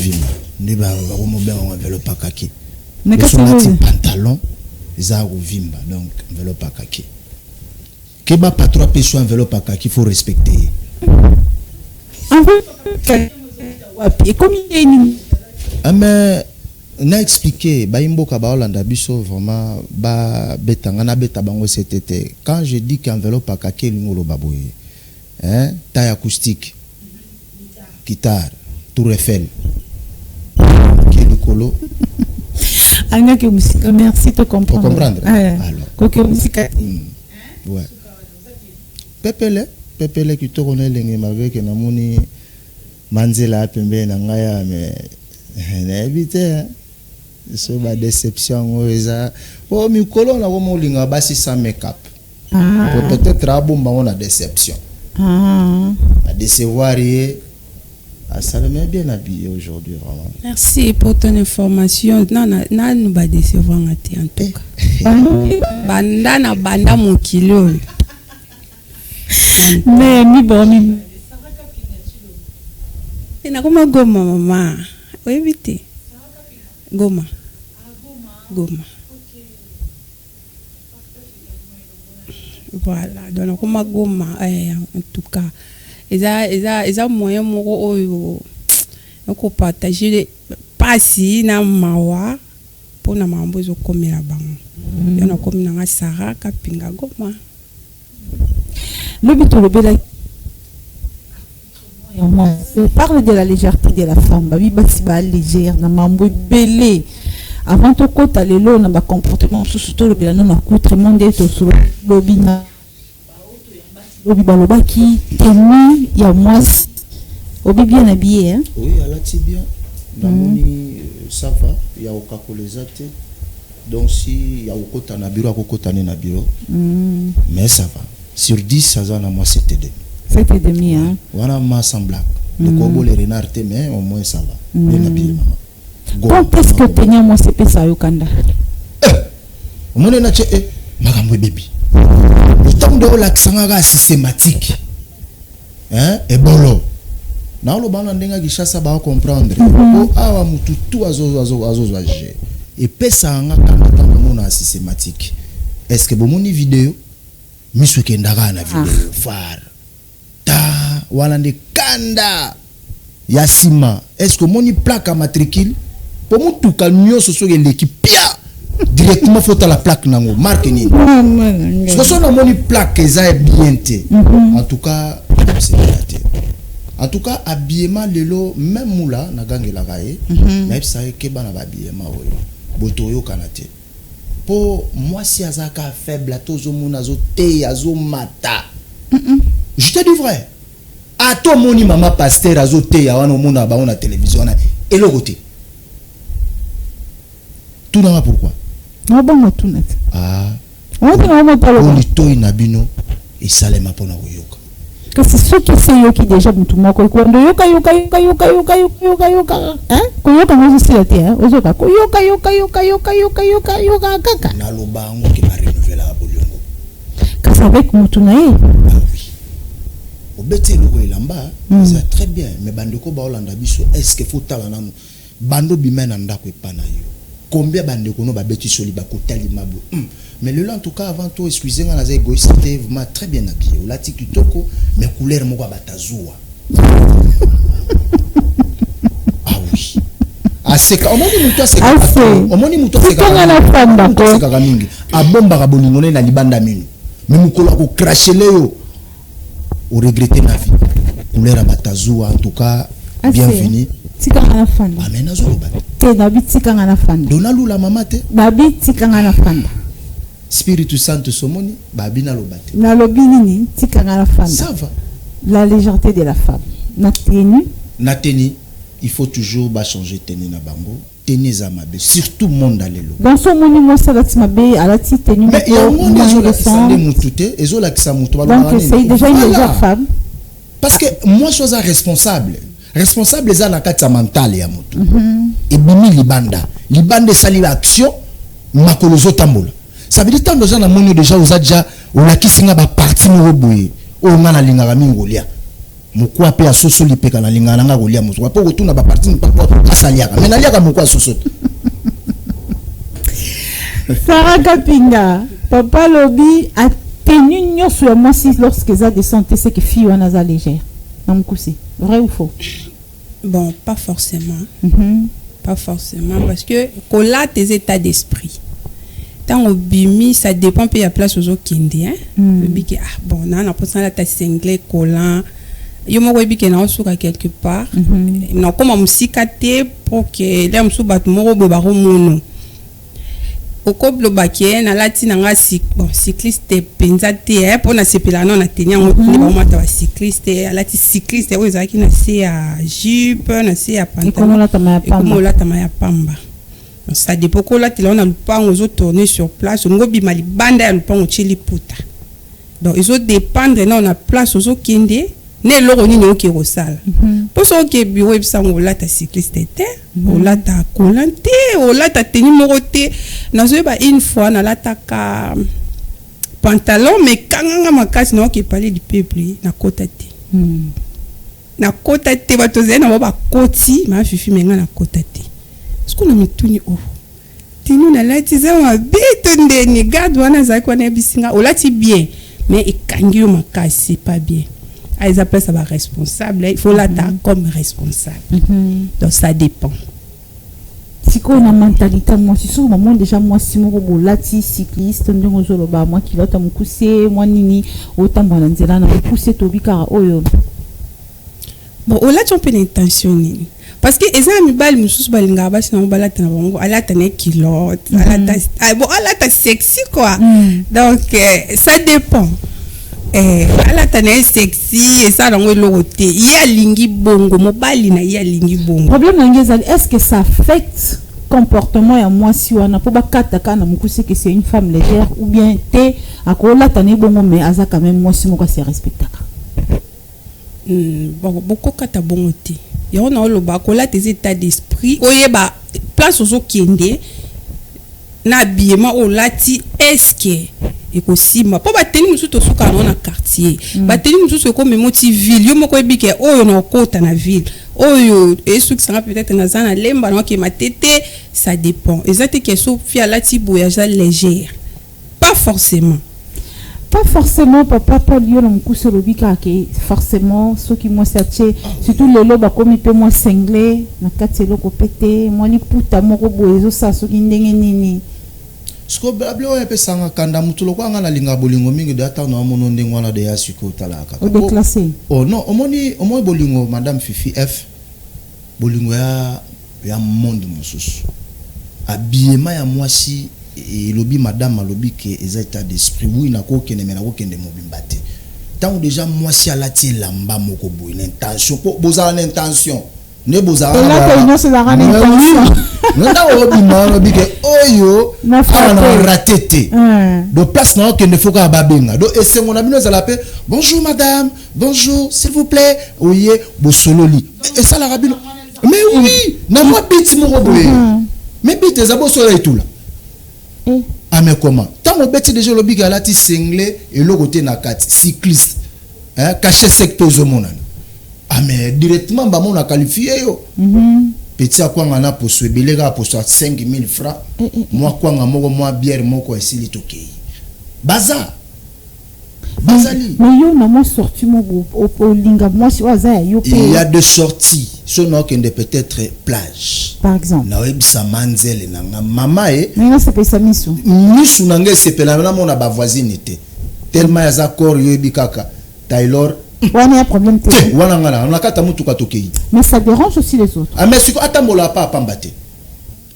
[SPEAKER 9] Ne ba omo ben enveloppe à kaki. Mais qu'est-ce que pantalon za ou vimba donc enveloppe à kaki. Que ba pas trois pesos enveloppe à kaki faut respecter.
[SPEAKER 1] Et combien
[SPEAKER 9] mais na expliqué ba imboka ba Hollanda biso vraiment ba betanga na beta bango c'était quand je dis qu'enveloppe à kaki ngolo baboye taille acoustique guitare tour Eiffel colo
[SPEAKER 1] anga musique merci te comprendre.
[SPEAKER 9] Pour comprendre
[SPEAKER 1] alors que musique
[SPEAKER 9] ouais pepele qui tourne lenge malgré que namoni manzela pembe na ngaya mais na éviter so ba déception oza o mikolo na ko linga basi sans make-up peut-être abomba on a déception à décevoir ça le met bien habillé aujourd'hui, vraiment.
[SPEAKER 10] Merci pour ton information. Non, nous va décevoir en tout cas. Banda mon kilo.
[SPEAKER 1] Mais mi bon mi.
[SPEAKER 10] Ina koma goma mama. Oui vite. Goma. Voilà, donc koma goma en tout cas. Eza moyen moko oyo ko partager pasi na mawa pona mambo zo komela bango. Yana komina nga Sarah Kapinga Goma.
[SPEAKER 1] Le but de bela on parle de la légèreté de la femme. Babi batiba légère na mambo belé. Avant to kota lelo na ba comportement surtout le bela non accoutrement de to sur lobina. Obi balobaki tenu ya mwasi. Obi bien habillé hein.
[SPEAKER 9] Oui, elle a bien. Namoni ça va, il y a aucun colésate. Donc si il y a aucun na bureau, aucun na bureau. Mais ça va. Sur 10 ça a moi c'était demi.
[SPEAKER 1] C'était demi hein.
[SPEAKER 9] Voilà ma semblable. Le corbeau les renards mais au moins ça va. Bien habillé maman.
[SPEAKER 1] Quand est-ce que tenya moi c'est ça yokanda?
[SPEAKER 9] On est na magambo baby. Le temps de l'accent systématique. Hein? Et bon na lo bana ndenga kishasa ba comprendre. O awa mutu tu azo et pesa nga kanda mona systématique. Est-ce que bomoni vidéo miso kendaka na vidéo phare ta wala de kanda yasima est-ce que moni plaque à matricule pour mutu camion soso l'équipe pia directement faut à la plaque nango marque ni ce que son moni plaque ça est bien té en tout cas c'est raté. En tout cas, habillement lelo même moula na gangela gaé, mais ça que bana habillement oyo. Botoyo kanate. Pour moi si azaka faible à tozo mona zo te azo mata. Je te dis vrai. A to moni mama pasteur azo te ya wana mona ba on a télévision na et le côté. Tout na pourquoi?
[SPEAKER 1] Na bon tout net.
[SPEAKER 9] Ah.
[SPEAKER 1] On va pas parler.
[SPEAKER 9] On to inabino et salema pona yoka.
[SPEAKER 1] C'est ce qui c'est yo qui déjà mutu moko ko ndo yoka hein ko yoka ngo si ate hein ozoka ko yoka kaka
[SPEAKER 9] na lobango ki ba renouveler la bolongo
[SPEAKER 1] kasa avec mutu na ye
[SPEAKER 9] oui obeti loko elamba c'est très bien mais bandeko ba olanda biso est-ce que faut tala nanu bando bimena ndako epana yo combien bandeko no ba beti soli ba kotali mabu mais le en tout cas avant tout excusez-moi les égoïstes vraiment très bien habillé la tikitoko mais couleur moko batazua ah oui ah c'est on moni muto c'est on moni muto c'est
[SPEAKER 1] quand la femme d'accord
[SPEAKER 9] c'est kagamingi abomba ka bolingone na libanda minu mais mukolo ko cracher leo ou regretter ma vie couleur batazua en tout cas bienvenue
[SPEAKER 1] tika na fanda
[SPEAKER 9] ah mais nazolo ba
[SPEAKER 1] te dabi tika na fanda
[SPEAKER 9] donalu la mama te
[SPEAKER 1] dabi tika na fanda
[SPEAKER 9] Spiritu Santo somoni babina lobate
[SPEAKER 1] na lobini ni tika na fanda
[SPEAKER 9] ça va
[SPEAKER 1] la légèreté de la femme na tenue il faut toujours changer tenue na bango tenue za mabe surtout monde alelo dans son moni mo salati mabe alati tenue
[SPEAKER 9] mais il y a monde de sande mutute ezola kisa mutu ba
[SPEAKER 1] donc c'est déjà une légère femme
[SPEAKER 9] parce que moi chose responsable eza na kati mentale ya mutu et bimi libanda sali action makolo zo tambola ça veut dire tant de gens na moni déjà déjà on a kisinga ba parti mo boye o ngana lingaka mingolia mukwa pe asoso lipeka na lingana nga golia mutu kwa po tuna ba parti ni pa asaliaka mais naliaka mukwa asoso
[SPEAKER 1] Sarah Kapinga papa lobi a tenu nyoso ya mwasi lorsque ça de santé c'est que fille wana za légère na mkusi vrai ou faux?
[SPEAKER 10] Bon pas forcément pas forcément parce que colla tes états d'esprit. Tant au bimi ça dépend peu la place aux okindi hein le biki ah bon na pas ça la ta single collant yo mo biki na osuka quelque part non comme musikate pour que les musu bat mo bo ba romono au couple bakie na lati na nga bon cycliste penzate hein pour na sepela non na tenia on ba mata wa cycliste lati cycliste o ezaki na se ya jupe na se ya pantalon comme la tama ya pamba. Ça dépend que là, on a le pas, on a tourné sur place, on a bien mal bande, on a pas on chili puta. Donc ils ont dépendre, on a place aux kinde, ne loko nini oke kosala po so oke bureau ebisango olata cycliste te olata kolan te olata teni moko te nazoyeba une fois nalataka pantalon mais kanganga makasi na oke parler du peuple na kota te na kota te bato zali na bakoti ma fifi menga na kota te ce qu'on a mituni tinu na lati za mabe to ndeni garde wana za kwa na bisinga olati bien mais ekangi yo makasi c'est pas bien. Ils appellent ça responsable, il faut l'attendre comme responsable. Donc ça dépend.
[SPEAKER 1] Si on a mentalité, moi si sur moment déjà moi si mon robot lati cycliste ndongo zolo ba moi qui lota mukuse moi nini autant bananzela na pousser tobi car oyo.
[SPEAKER 10] Bon on l'a trompé l'intention nini. Parce que les amis bal mususu balinga ba sina ba lata na bango ala tane kilote ala bon ala ta sexy quoi. Donc ça dépend. ala tane sexy et ça dans le côté ya lingi bongo mobali na ya lingi bongo
[SPEAKER 1] problème ngeza est-ce que ça affecte comportement ya moi si wana po bakata kana mukuse que c'est une femme légère ou bien te akola tane bongo mais aza quand même moi si moko se respectaka
[SPEAKER 10] bon beaucoup kata bongo te yo na lo ba kola tes états d'esprit oyeba place ozo kende na biema o lati eske ekosima po bateli musu to suka na quartier bateli musu ko memoti ville yo moko ebike oyo na kota na ville oyo esuki sanga peut-être na zana lemba na ke matete ça dépend exacte que so fia lati voyage légère pas forcément papa Paul yo na mkuso lobika ke forcément ceux qui moi sache surtout le loba comme pe moi cinglé na katelo ko pété moi li puta moko boezo sa soki ndenge nini
[SPEAKER 9] Sko bablo ya pesanga kanda mutulo kwa ngana linga bolingo mingi data na mono ndengwa na de ya siko talaka.
[SPEAKER 1] O déclassé.
[SPEAKER 9] Oh non, omoni bolingo madame Fifi F. Bolingo ya monde mususu. Habillement ya mwasi et lobi madame lobi ke eza état d'esprit oui na ko kene mena ko kende mobimba te. Tant déjà mwasi alati lamba moko boy l'intention po bozala l'intention. Ne bozala
[SPEAKER 1] non c'est la intention.
[SPEAKER 9] Nda obima bike oyo na raté do place na que ne faut pas babenga do esengo na bino za paix bonjour madame bonjour s'il vous plaît oye bo sololi et ça la rabino mais oui na moi biti mo boye mais biti za bo solo et tout là ah mais comment tant mo beti déjà lobi ga lati singlé et le côté na kati cycliste hein caché secteur zo monana ah mais directement ba mon a qualifié yo petit à quoi on a pour ce billet à pour 5000 francs moi quoi on moi bière moko esili tokei bazali
[SPEAKER 1] mais yo na mo sorti mo au linga moi si waza yo
[SPEAKER 9] il y a deux sorties son nom qui peut-être plage
[SPEAKER 1] par exemple
[SPEAKER 9] na webisa manzele na mama
[SPEAKER 1] mais c'est pas ça misu
[SPEAKER 9] na ngese pela na mona ba voisine te tellement ya za corps yo bikaka Taylor
[SPEAKER 1] wana problème te
[SPEAKER 9] wana ngana on akata mutu ka tokei
[SPEAKER 1] mais ça dérange aussi les autres
[SPEAKER 9] ah mais siko atambola pa pambate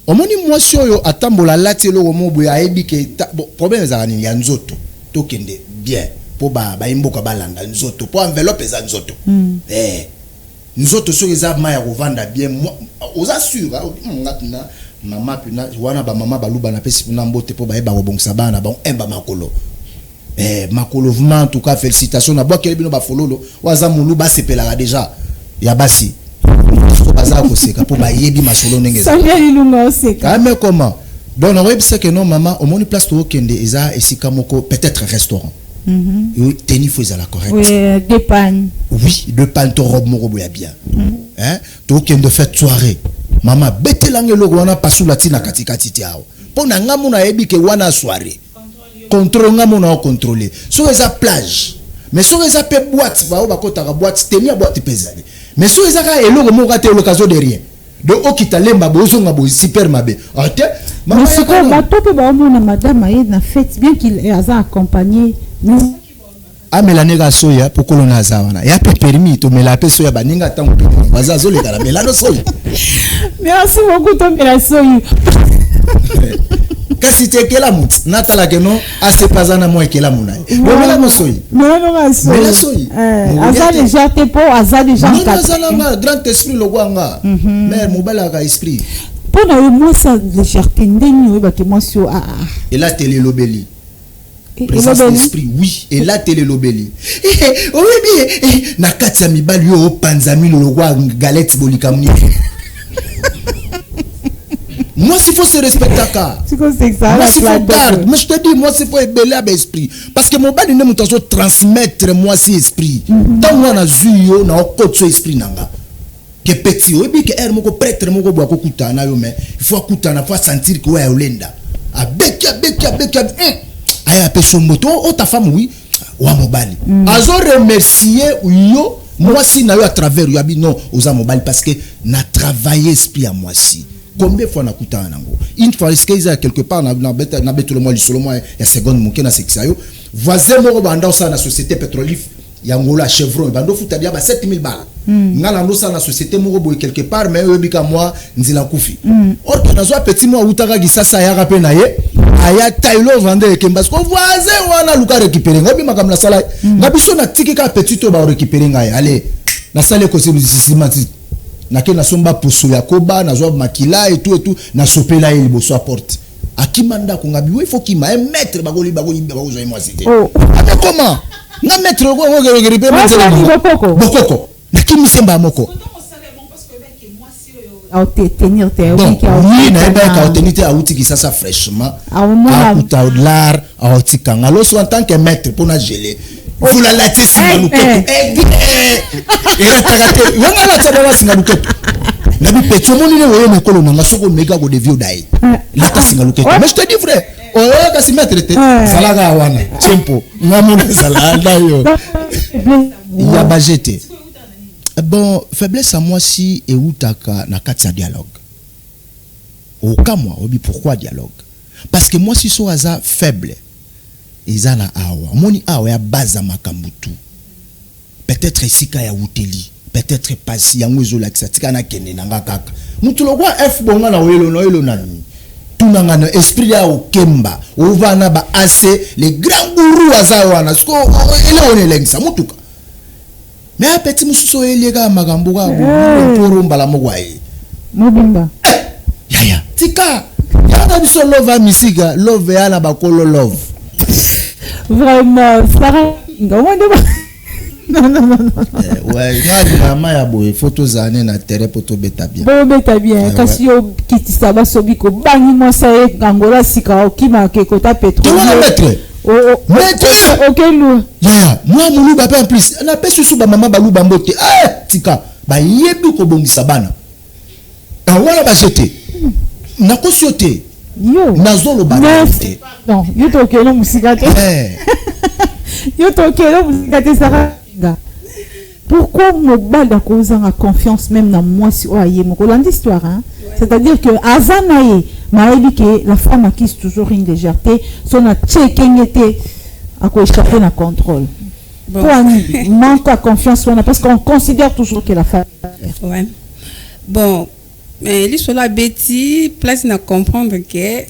[SPEAKER 9] omoni mwasi oyo atambola lati eloko mobo ya ebike problème za nini ya nzoto tokende bien po ba imboka balanda nzoto po enveloppe za nzoto nzoto so eza maya kovanda bien oza sûr ngatina mama pina wana ba mama baluba na pesi pina mbote po ba eba kobongisa bana ba emba makolo makolo vraiment en tout cas félicitations na boa kelebino ba fololo waza mulu ba sepelaka déjà ya basi ko baza ko seka po ba yebi masolo ndenge
[SPEAKER 1] ça vient ilunga oseka
[SPEAKER 9] ah mais comment donc on web c'est que non maman au moni place to kende eza esika moko peut-être restaurant teni faut la correct
[SPEAKER 1] oui de panne
[SPEAKER 9] oui de panne to robe moko boya bien hein to kende fait soirée maman betelange loko wana pasula tina katikati tiao po na ngamu na yebi ke wana soirée contrôle ngamo contrôler sur les plage mais sur les boîte ba bakota ka boîte tenir boîte pesale mais sur les aka eloko mo raté l'occasion de rien de okita lemba bozo ngabo super mabe ate
[SPEAKER 1] mais c'est quoi bato pe ba mona madame aye na fête bien qu'il est accompagné
[SPEAKER 9] amela nega soya pour kolona zawana ya pe permis to mela pe soya baninga tango baza zo le kala mela no soya
[SPEAKER 1] merci beaucoup to mela soya
[SPEAKER 9] kasi te kela mut natala ke no ase pazana mo ekela muna mela no soyi mela soyi
[SPEAKER 1] aza déjà te po aza déjà
[SPEAKER 9] non grand esprit logwanga mais mobala ka esprit
[SPEAKER 1] pour na moi ça légèreté ndeni ba ke moi sio et
[SPEAKER 9] la télé lobeli présence d'esprit oui et là télé lobeli oui na kati ya mibali yo panzami le roi galette bolikamni. Moi, s'il faut se respecter, moi, s'il faut garder. Mais je te dis, moi, s'il faut ébeler à l'esprit. Parce que mon bali ne me transmettre, moi, si esprit. Tant moi, na zuyo, na okotso esprit, nanga. Que petit, et puis que er, moko prêtre, moko boako kuta, na yo, mais il faut kuta, na faut sentir que ouais, olenda. A bekia, aya, peso moto, oh, ta femme, oui, wa mobali. Azo remercier, yo, moi, si na yo à travers, yo, abi, non, osa mobali, parce que na travaillé esprit à moi, si. Combien de fois na kuta nango une fois est-ce qu'ils a quelque part na beto le mois lisolo mois ya seconde moké na sexayo voisin moko banda ça na société pétrolif ya ngola Chevron bando futa dia ba 7000 balles ngala ndo ça na société moko boy quelque part mais yobika moi nzila kufi autre na zo petit moi utaka gisasa ya rapé na ye aya tailo vendre kemba ko voisin wana luka récupérer ngobi makamla sala ngabiso na tikika petit to ba récupérer ngai allez na sale ko simati nake na somba poso ya koba na zo makila et tout na sopela ile boso porte akimanda ko ngabi il faut qu'il m'a mettre bagoli zo moi cité mais comment na mettre ko ngere bokoko na kimi semba moko
[SPEAKER 1] à tenir tes
[SPEAKER 9] oui na eba ka tenir tes outil qui ça fraîchement à kuta l'art à otikanga lo so en tant que maître pour na geler vous la laissez singaluketo tagate wanga la tsabala singaluketo na bi pecho moni ne woyo mekolo na soko mega go de vieux dai la ta singaluketo mais je te dis frère oyo ka si mettre te salaga wana tempo ngamona salada yo ya bajete bon faiblesse à moi si et utaka na katsa dialogue au cas moi obi pourquoi dialogue parce que moi si so aza faible izana awa moni awa ya baza makambutu peut-être sika ya uteli peut-être pasi yango ezolakisa tika na kende nanga kaka mutu lokwa f bonga na welo nani tunanga na esprit ya okemba ovana ba assez les grands gourous azawana sko ele onelengisa mutuka mais petit mususo elega makambo ka poro mbala mogwaye
[SPEAKER 1] mobimba
[SPEAKER 9] yaya tika ya biso love misiga love ya na bakolo love.
[SPEAKER 1] Vraiment, Sarah, non.
[SPEAKER 9] Ouais, maman ya boy photos années na terre poto beta bien.
[SPEAKER 1] Bon beta bien, kasi yo kiti saba sobiko bangi mo sa e ngangola sika okima ke kota pétrole.
[SPEAKER 9] Maître.
[SPEAKER 1] OK lou.
[SPEAKER 9] Ya, moi mulu ba en plus. Na pesu su ba maman ba lu ba mbote. Tika, ba yebi ko bongisa bana. Wala ba jeté. Na ko soté.
[SPEAKER 1] Yo
[SPEAKER 9] nazolo banate
[SPEAKER 1] non yo to kelo musikate yo to kelo musikate Sarah pourquoi mobali akozanga confiance même na moi si oye moko landi histoire hein c'est-à-dire que azanaye maébi que la femme acquise toujours une légèreté son a tchekengete ako échapper na contrôle bon manque à confiance parce qu'on considère toujours que la femme
[SPEAKER 10] ouais bon. Mais l'histoire Betty place na comprendre que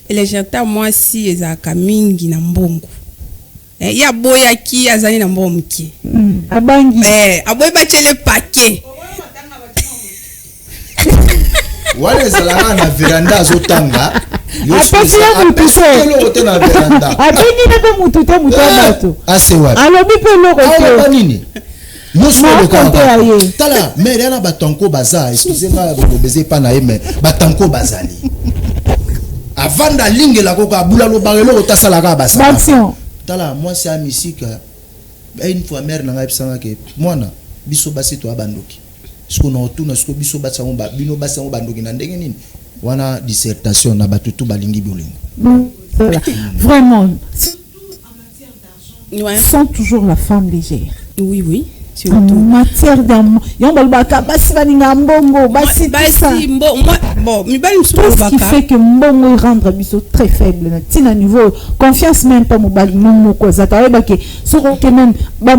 [SPEAKER 10] les gens moi si ezaka mingi na mbongo ya boya ki azani na mbongo ki
[SPEAKER 1] abangi
[SPEAKER 10] aboy ba chele paquet
[SPEAKER 9] wale zalanga na veranda zotanga
[SPEAKER 1] apesi ya mutu
[SPEAKER 9] te na veranda
[SPEAKER 1] abini na mutu te mutu moto
[SPEAKER 9] ase wa
[SPEAKER 1] alobi pe loko
[SPEAKER 9] te nini Yosu tala mère na batanko baza excusez-moi de baiser pas na mais batanko bazali avant da ligne la koka bula lo barelo ko tasala ka basa tala moi c'est musique une fois mère na ngapsanga ke mwana biso basi to abandoki siko na otuna siko biso basa ngomba bino basa ngomba ndoki na ndenge nini wana dissertation na batutu balingi bolingo
[SPEAKER 1] vraiment en matière d'argent sont toujours la femme légère
[SPEAKER 10] oui
[SPEAKER 1] en matière d'amour yombalbaka basi baninga mbongo basi
[SPEAKER 10] bon mi bali
[SPEAKER 1] ce qui fait que mbongo rendre biso très faible na tina niveau confiance même pas mobali momo ko zata ba ke soko ke même ba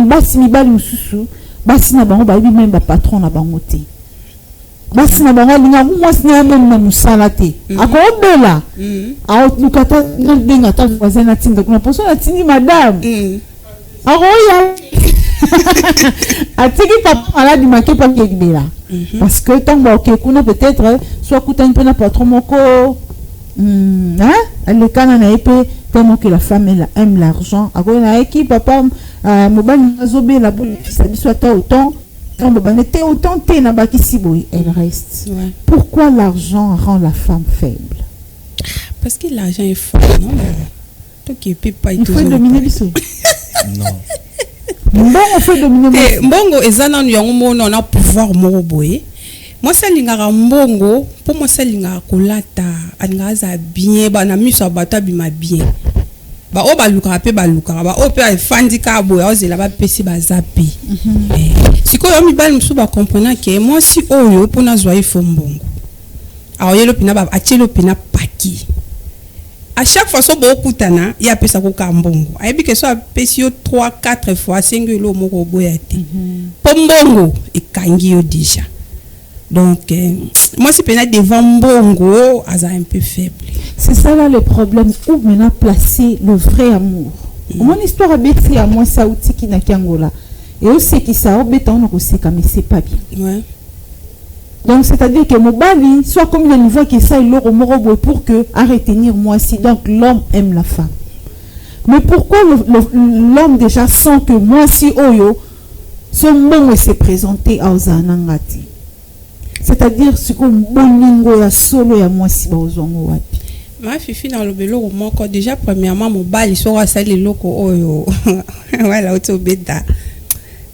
[SPEAKER 1] basi mi bali mususu basi na bango ba bi même ba patron na bango te basi na bango linga mwasi na même na musala te akobela a lukata ndenga ta voisin na tinga kuna poso na tini madame aroya atiki papa malade maké pas kebela parce que tant que kuna peut-être soit kutani pena patron moko hein le kana na épée tellement que la femme elle aime l'argent. Alors qui papa mobile nazobe la bénéfice soit autant quand mobile était autant t'es na bakisi boy elle reste.
[SPEAKER 10] Ouais.
[SPEAKER 1] Pourquoi l'argent rend la femme faible?
[SPEAKER 10] Parce que l'argent est fort, non? Toi qui peux pas.
[SPEAKER 1] Il faut dominer biso.
[SPEAKER 9] Non.
[SPEAKER 1] Mbongo fait dominer.
[SPEAKER 10] Mbongo ezana nyango mona na pouvoir moko boye. Moi ça lingara mbongo pour moi ça lingara kolata alingaza bien ba na miso abata bima bien. Ba o ba lukara pe ba lukara ba o pe fandi ka boya ozela ba pesi ba zapi. Siko yo mi bal musu ba comprendre que moi si oyo pona zwa ifo mbongo. Alors yelo pina ba achelo pina paki. À chaque fois so bo kutana ya pesa ko ka mbongo. Ayebi que so apesi yo 3 4 fois 5 lo moko boya te. Pombongo e kangi yo déjà. Donc, moi, c'est peut-être devant Mbongo, c'est un peu faible.
[SPEAKER 1] C'est ça là le problème. Où maintenant placer le vrai amour? Mon histoire a bêté à moi, ça outil qui n'a qu'Angola. Et aussi qui ça a bêté, on a aussi mais c'est pas bien.
[SPEAKER 10] Ouais.
[SPEAKER 1] Donc, c'est-à-dire que mon bali, soit comme il voit que ça, il l'aura morobo pour que à retenir moi si. Donc, l'homme aime la femme. Mais pourquoi l'homme déjà sent que moi si Oyo, son monde s'est présenté à Ozanangati? C'est-à-dire ce qu'on boningo ya solo ya moi si bazongo wapi.
[SPEAKER 10] Ma fifi dans le beloko moko déjà premièrement mon bal sera sali loko oyo. Voilà auto beta.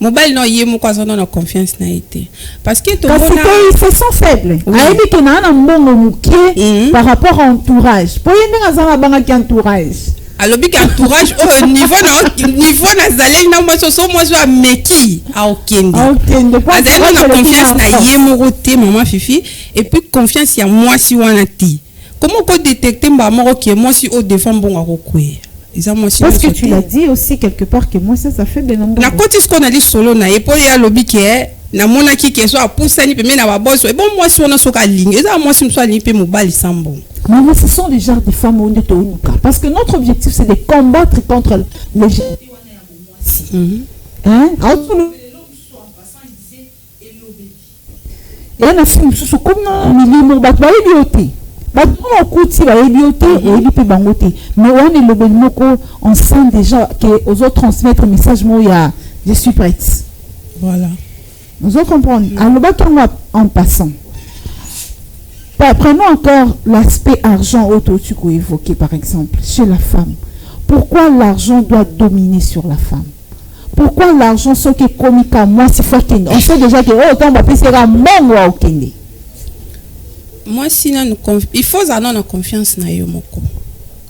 [SPEAKER 10] Mon bal non yé moko ça na confiance na été. Parce que tout
[SPEAKER 1] parce que ils sont faibles. Ayebi que na mbongo mukie par rapport à entourage. Pour yende ngazanga banga ki entourage.
[SPEAKER 10] Alors big entourage au niveau nazalé na moi so moi so meki a okende. Azali na confiance na yemoroté maman fifi et puis confiance ya moi si wana ti. Comment ko détecter mba moko qui moi si au défend bon a kokwe.
[SPEAKER 1] Parce que tu l'as dit aussi quelque part que moi ça fait bien nombreux.
[SPEAKER 10] Na côté ce qu'on a dit solo na et pour ya lobby qui est na mona ki ke so a poussa ni pe na ba boss et bon moi si on a so ka ligne et ça moi si me so ni pe mobile sambo.
[SPEAKER 1] Mais ce sont des genres de femmes où parce que notre objectif c'est de combattre contre les gens. Hein? Et on a fait comme dans le milieu de mais on sent déjà qu'aux autres transmettre un message je suis prête.
[SPEAKER 10] Voilà.
[SPEAKER 1] Nous allons comprendre. Alors, en passant. Prenons encore l'aspect argent tu peux évoquer par exemple chez la femme. Pourquoi l'argent doit dominer sur la femme? Pourquoi l'argent ce qui est comique à moi si faut qu'il on sait déjà que autant va passer à mon au Kenya.
[SPEAKER 10] Moi si il faut avoir confiance na yo moko.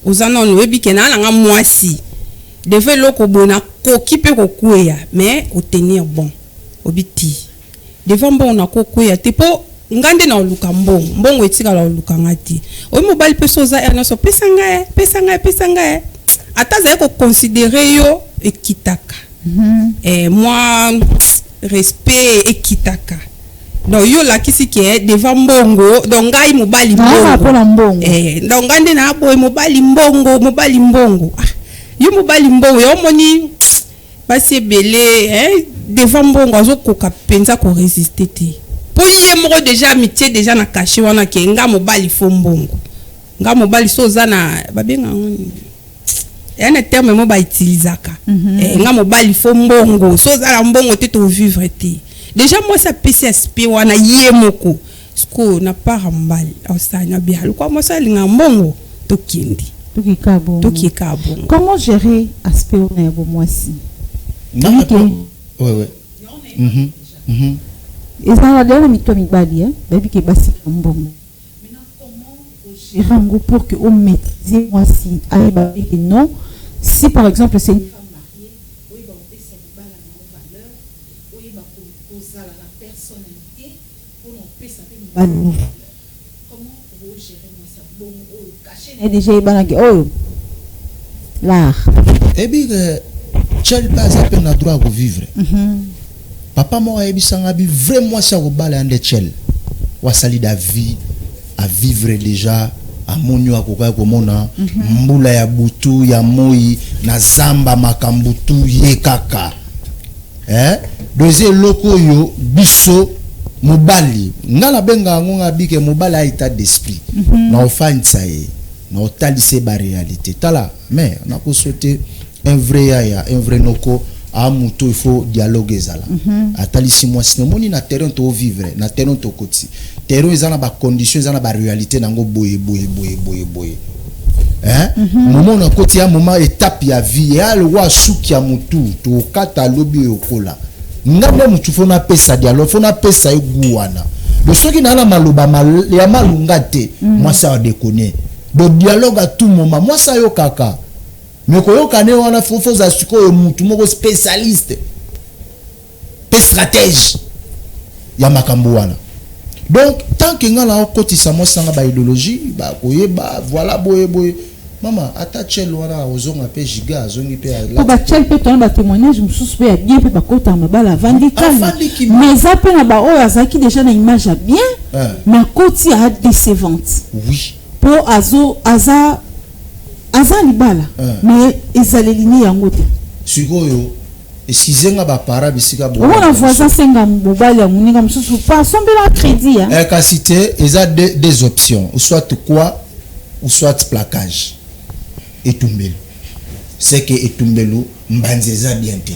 [SPEAKER 10] Aux anon webi ke na nga moi si devait loko bona ko kipe ko kuya mais au tenir bon obiti. Devant bon na ko kuya te po ngande na oluka mbongo etika la oluka ngati o mobile pesoza erna so pesanga ata za ko considérer yo ekitaka moi respect ekitaka donc yo la kisi ke devant mbongo donc ngai mobile mbongo donc ngande na boy mobile mbongo yo mobile mbongo yo moni basi belé devant mbongo azokoka penza ko résister te. Pour y moko déjà amitié déjà na caché wana ke nga mobali fo mbongo nga mobali soza na babenga yana terme mo ba utilisaka nga mobali fo mbongo soza la mbongo te to vivre te déjà moi ça PCSP wana ye moko sko na para mbali osanya bien quoi moi ça linga mbongo to kindi
[SPEAKER 1] to kikabo. Comment gérer aspect on est moi si
[SPEAKER 9] ouais
[SPEAKER 1] et ça va dire mito mibali baby ke basi mbongo. Maintenant comment gérer pour que on maîtrise moi si allez ba non si par exemple c'est une femme mariée oui ba on essaie de bala na valeur oui ba poser la personnalité pour on peut ça peut nous comment on gérer moi ça bon cacher déjà bala ke oh l'art
[SPEAKER 9] et bien Tchel pas à peine droit à vivre. Papa moi a bisanga bi vraiment ça au bal en Tchel. Wa sali da vie à vivre déjà à monyo akoka komona mbula ya butu ya moi na zamba makambutu ye kaka. Doze loko yo biso mobali ngala benga ngonga bike mobali a état d'esprit. Na ofansa ye. na otalise ba réalité tala mais on a ko sauter un vrai yaya un vrai noko a muto il faut dialogue ezala atalisi moi sinon moni na terrain to vivre na terrain to koti terrain ezana ba conditions ezana ba réalité nango boye moment na koti ya moment étape ya vie ya le wa suki ya mutu to kata lobi okola ngamba mutu fona pesa dialogue fona pesa eguwana le soki na maloba ya malunga te moi ça va déconner do dialogue à tout moment moi ça yo kaka mais ko yo kane wana fofo za suko yo mutu moko spécialiste pe stratège ya makambo wana donc tant que ngala okotisa moi sanga ba idéologie ba koyeba voilà boye mama ata chel wana ozonga pe giga azongi pe
[SPEAKER 1] la ba chel pe ton ba témoignage mususu pe ya bien pe ba kota mabala vandika mais après na ba o azaki déjà na image ya bien mais koti a décevante
[SPEAKER 9] oui
[SPEAKER 1] pour aza libala mais ezalelini yango te
[SPEAKER 9] sikoyo esizenga ba para bisika bo
[SPEAKER 1] on a voisin senga mobali ya muninga mususu pas sombela crédit
[SPEAKER 9] kasi te eza des options ou soit quoi ou soit plaquage etumbelu c'est que etumbelu mbanzeza bien te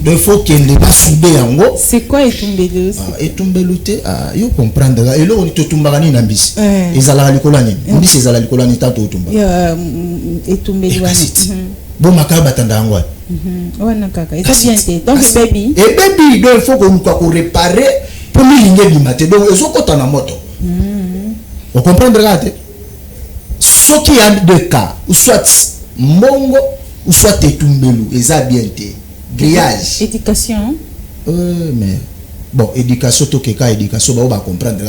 [SPEAKER 9] il faut qu'il ne pas souder yango
[SPEAKER 1] c'est quoi etumbelu
[SPEAKER 9] etumbelu te yo comprendre et là on te tumbaka ni na mbisi ezala likola ni mbisi ezala likola ni tato tumba
[SPEAKER 1] etumbelu
[SPEAKER 9] bon makaba tanda yango
[SPEAKER 1] wana kaka eza bien te donc baby
[SPEAKER 9] donc il faut qu'on réparer pour milinge bimate donc ezokota na moto on comprendre gate ce qui a deux cas ou soit mbongo ou soit etumbelu eza bien te grillage
[SPEAKER 1] éducation
[SPEAKER 9] mais bon éducation to keka éducation ba comprendre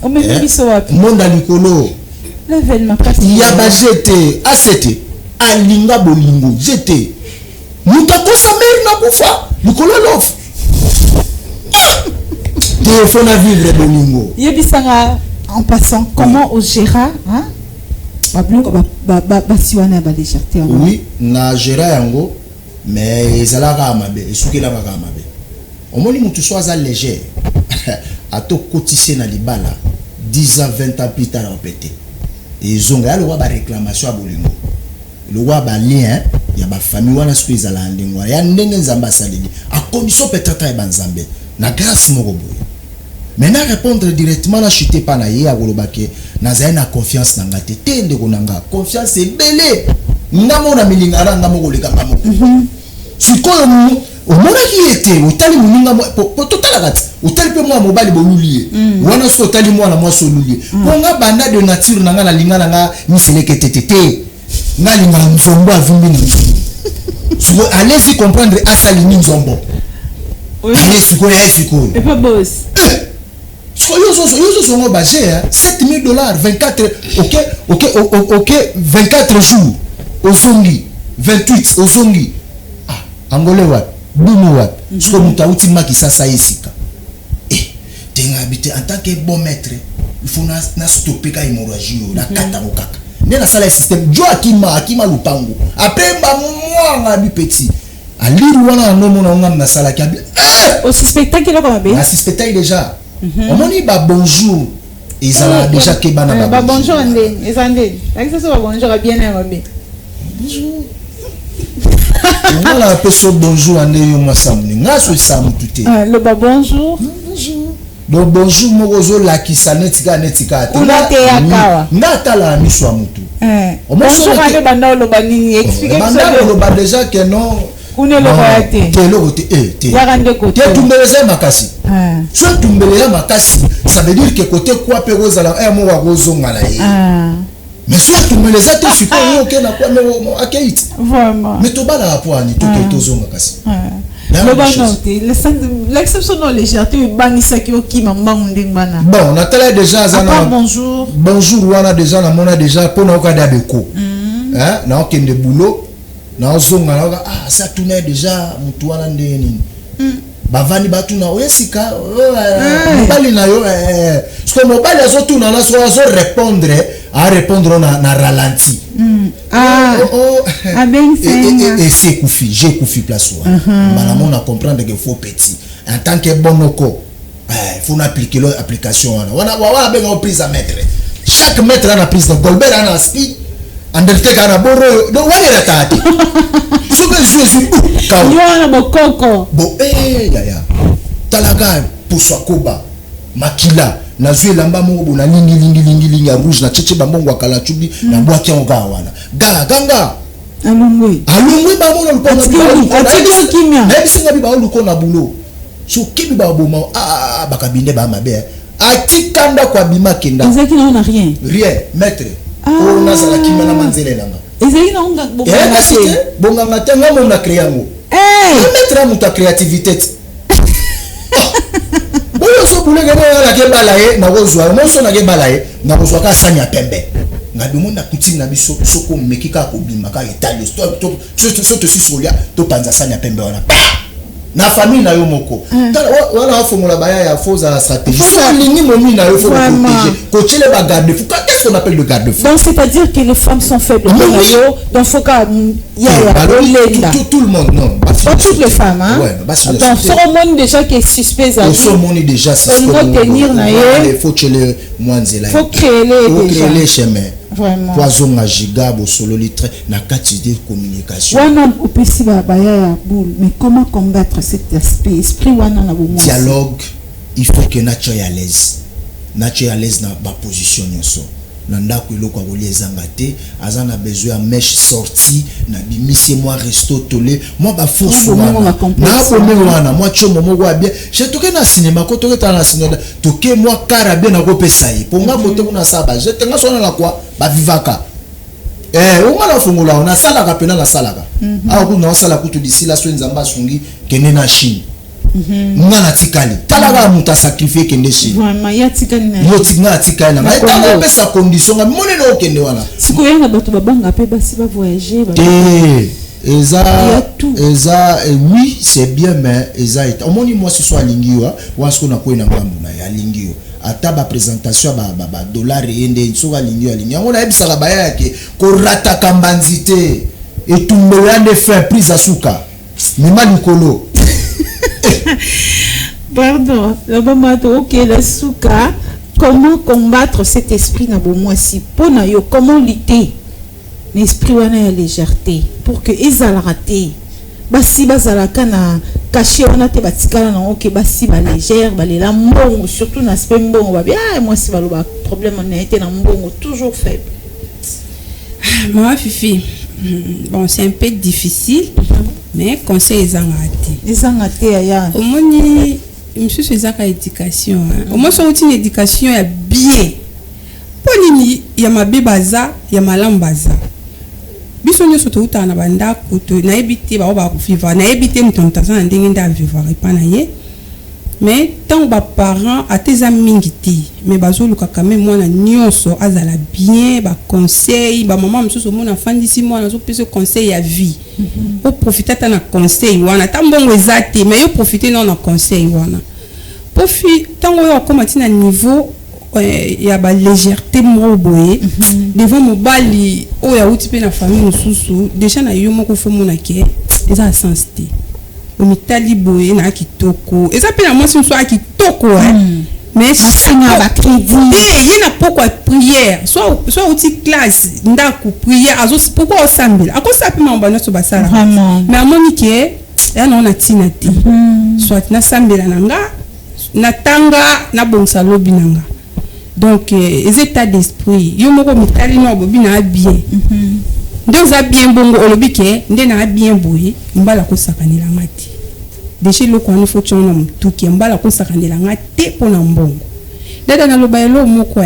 [SPEAKER 1] o même biso wapi
[SPEAKER 9] monde likolo
[SPEAKER 1] level makasi
[SPEAKER 9] ya ba jeté acete alinga bolingo jeté mutakosa meri na kufa likolo lof téléphone à vivre bolingo
[SPEAKER 1] yebisanga en passant comment au gérard hein basiwana ba légèreté
[SPEAKER 9] oui na gérard yango mais ezalaka mabe esukelaka mabe omoni mutu so aza léger ato kotise na libala 10 ans 20 ans plus tard opété et zonga ya lowa ba réclamation ya bolingo lowa ba lien ya ba famille wana so ezala ndengwa ya ndenge nzamba saleli a condition peut-être ya banzambe na grâce moko boye maintenant répondre directement na chuter pas na ye akolobake nazali na confiance na ngate tende konanga confiance ebele ngamo na milingana ngamo koleka ngamo sikoyo omona ki ete otali muninga po totala kati otali pe mwa mobali bolulie wana so otali mwana mwa solulie ponga banda de nature nanga na lingana nga miseleke tetete ngalinga nzombo avimbi na so allez-y comprendre asali ni nzombo allez sikoyo
[SPEAKER 1] et pas boss
[SPEAKER 9] yo so basé $7,000 24 OK 24 jours ozongi 28 ozongi angolais wat bumu wat so mutauti makisasa esika tenga habité en tant que bon maître il faut na stopper ka hémorragie na kata mokaka ne na sala système jo akima lupango après ba mwanga du petit aliru wana no mona ngam na sala kabi
[SPEAKER 1] au spectacle comme be
[SPEAKER 9] na spectacle déjà omoni ba bonjour ezala déjà ke bana
[SPEAKER 1] ba bonjour ande ezande avec ça ba bonjour bien aimé
[SPEAKER 9] bonjour voilà peso bonjour ande yo masamni ngaso samu tuté
[SPEAKER 1] le ba bonjour
[SPEAKER 9] donc bonjour mogozo la kisanetika netika
[SPEAKER 1] unate yakawa
[SPEAKER 9] ngata la miswa mutu
[SPEAKER 1] bonjour ande banda lo bani expliquer
[SPEAKER 9] banda lo ba déjà que non
[SPEAKER 1] une lo bayate
[SPEAKER 9] te lo te
[SPEAKER 1] yarande côté
[SPEAKER 9] te tumbeleza makasi soit tumbeleza makasi ça veut dire que côté quoi pe rozala mo wa rozonga la ye mais soit tumbeleza te sikoyo ke na kwa me akeit
[SPEAKER 1] vraiment
[SPEAKER 9] mais to bala apwani to ke tozonga kasi
[SPEAKER 1] le banote l'exception non légèreté banisa ki okima mbangu ndingana
[SPEAKER 9] bon on a télé déjà zana
[SPEAKER 1] bonjour
[SPEAKER 9] wana déjà na mona déjà pona okada beko hein na okende boulot na zonga na ça tourne déjà mutu wana ndeni bavani batuna oyesika mobali na yo parce que mobali azotuna na so répondre na ralenti et c'est koufi j'ai koufi place wa bala mona comprendre que faut petit en tant que bonoko faut appliquer l'application wana benga prise à mettre chaque mètre a prise de Goldberg a speed Undertaker a boro do wani la tati so que Jésus ka
[SPEAKER 1] yo na bokoko
[SPEAKER 9] bo ya talaga puswa koba makila na zwe lamba mo na lingi ya rouge na cheche bambongo akala chubi na bwaki on ga wana ganga alungwe ba mo na ko
[SPEAKER 1] kimia
[SPEAKER 9] ebisinga bi ba oluko na bulo so kibi ba boma bakabinde ba mabe atikanda kwa bima kenda
[SPEAKER 1] ezaki na rien
[SPEAKER 9] maître on a la kimia na manzele nanga
[SPEAKER 1] ezaki na unga
[SPEAKER 9] bonga matenga mo na créango maître muta créativité boyo so bulega na ke balaye na kozwa mo so na ke balaye na kozwa ka sanya pembe ngabi mo na kuti na biso soko mekika ko bima ka etali stop to si solia to panza sanya pembe wana na famille na yo moko wana formula baya ya foza stratégie so lingi momi na yo faut protéger coacher les garde fou qu'est-ce qu'on appelle le garde fou
[SPEAKER 1] donc c'est à dire que les femmes sont faibles donc faut
[SPEAKER 9] tout le monde non
[SPEAKER 1] pas toutes les femmes hein donc sur le monde déjà qui est suspect ça
[SPEAKER 9] sur le monde déjà
[SPEAKER 1] suspect on doit tenir na yo
[SPEAKER 9] faut que le mwanzela
[SPEAKER 1] faut créer
[SPEAKER 9] les chemins vraiment poison à giga bo solo litre na quantité de communication
[SPEAKER 1] wana opesi ba baya ya boule mais comment combattre cet esprit wana na bo
[SPEAKER 9] dialogue il faut que nature à l'aise na ba position nyonso na ndako eloko akolezanga te azana besoin ya mèche sortie na bimisi moi resto tolé moi ba force wana na bomé wana moi chomo moko bien je toke na cinéma ko toke ta na cinéma toke moi kara bien na kopesa yi ponga bote kuna saba je tenga sona la quoi ba vivaka umana fungola na sala ka pena na sala ka kuna sala kutu d'ici la so nzamba sungi kene na Chine ngana tikali talaga muta sacrifier kende Chine
[SPEAKER 1] vraiment ya tikali na
[SPEAKER 9] yo tinga tikali na mais tala pesa condition nga monene okende wana
[SPEAKER 1] sikoyenga bato babanga pe basi ba voyager
[SPEAKER 9] oui c'est bien mais eza au moins moi ce soit lingio wansko na ko na ngambu na ya lingio ata ba présentation ba dollar ende soka lingio on a ebisa ba yake ko rata kambanzite et tout melande fait prise à souka mima likolo
[SPEAKER 1] pardon la maman ok la souka comment combattre cet esprit na bomoi si pona yo comment lutter l'esprit wana ya légèreté pour que ezala raté basi bazalaka na caché wana te batikala na ok basi ba légère balela mbongo surtout na aspect mbongo ba bien moi si baloba problème na été na mbongo toujours faible
[SPEAKER 10] maman Fifi bon c'est un peu difficile mais conseil ezangate
[SPEAKER 1] ya
[SPEAKER 10] au moni monsieur ezaka éducation au moins so une éducation ya bien ponini ya mabe baza ya malamu baza biso nyonso touta na bandako to na ebité ba vivre na ebité mutontaza na ndenge nda vivre pa na ye mais tant ba parents ateza mingi ti mais bazoluka quand même mwana nyonso azala bien ba conseil ba maman mususu mona fandisi mwana zo pese conseil ya vie o profiter ta na conseil wana tambongo ezate mais yo profiter na conseil wana profi tango yo komati na niveau ya ba légèreté mo boye devant mobali o ya uti pe na famille mususu déjà na yo moko fo mona ke eza sensité o mitali boye na kitoko eza pe na mwasi so akitoko mais
[SPEAKER 1] singa ba crédit
[SPEAKER 10] yena pourquoi prière soit uti classe ndako prière azo pourquoi o sambela akosa pe mamba no so basala mais amoni ke ya na tina ti soit na sambela nanga na tanga na bongsa lobi nanga donc les états d'esprit yo moko mitali no bobi na bien donc za bien bongo olobi ke nde na bien boye mbala ko sakanela ngati déjà le ko faut tshona mtuki mbala ko sakanela ngati pona mbongo dada na loba elo moko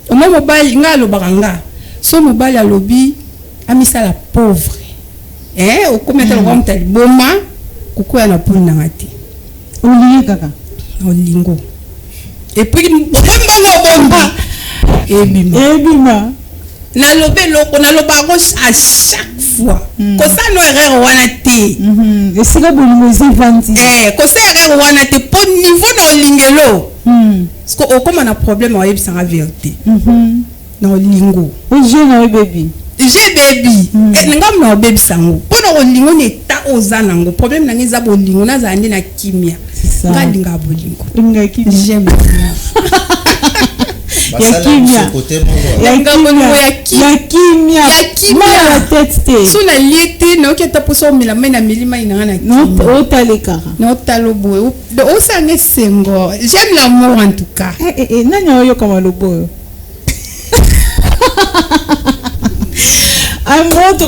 [SPEAKER 10] o mo mobali nga loba nga so mobali alobi amisa la pauvre o kometa lo mtali boma kukuya na pona ngati
[SPEAKER 1] oliye kaka
[SPEAKER 10] olingo et puis bomba ebima na lobé loko na loba à chaque fois ko ça no erreur wana te
[SPEAKER 1] esika bolingo ezivandi
[SPEAKER 10] ko ça erreur wana te po niveau na olingelo parce que okoma na problème wa yebisa nga vérité na olingo
[SPEAKER 1] o je na baby
[SPEAKER 10] ngam na baby sango po na olingo ne ta ozanango problème na ngeza bolingo na zande na kimia
[SPEAKER 1] ça.
[SPEAKER 10] Ngalinga bolingo.
[SPEAKER 1] Ngaki
[SPEAKER 10] J'aime.
[SPEAKER 1] Yakimia. Yakimia. La tête te.
[SPEAKER 10] Sur la liette, non qui est pour ça mais la main na milima inana.
[SPEAKER 1] Non, otaleka.
[SPEAKER 10] Non talobo. O ça ne sengo. J'aime l'amour en tout cas.
[SPEAKER 1] Nani oyo comme lobo.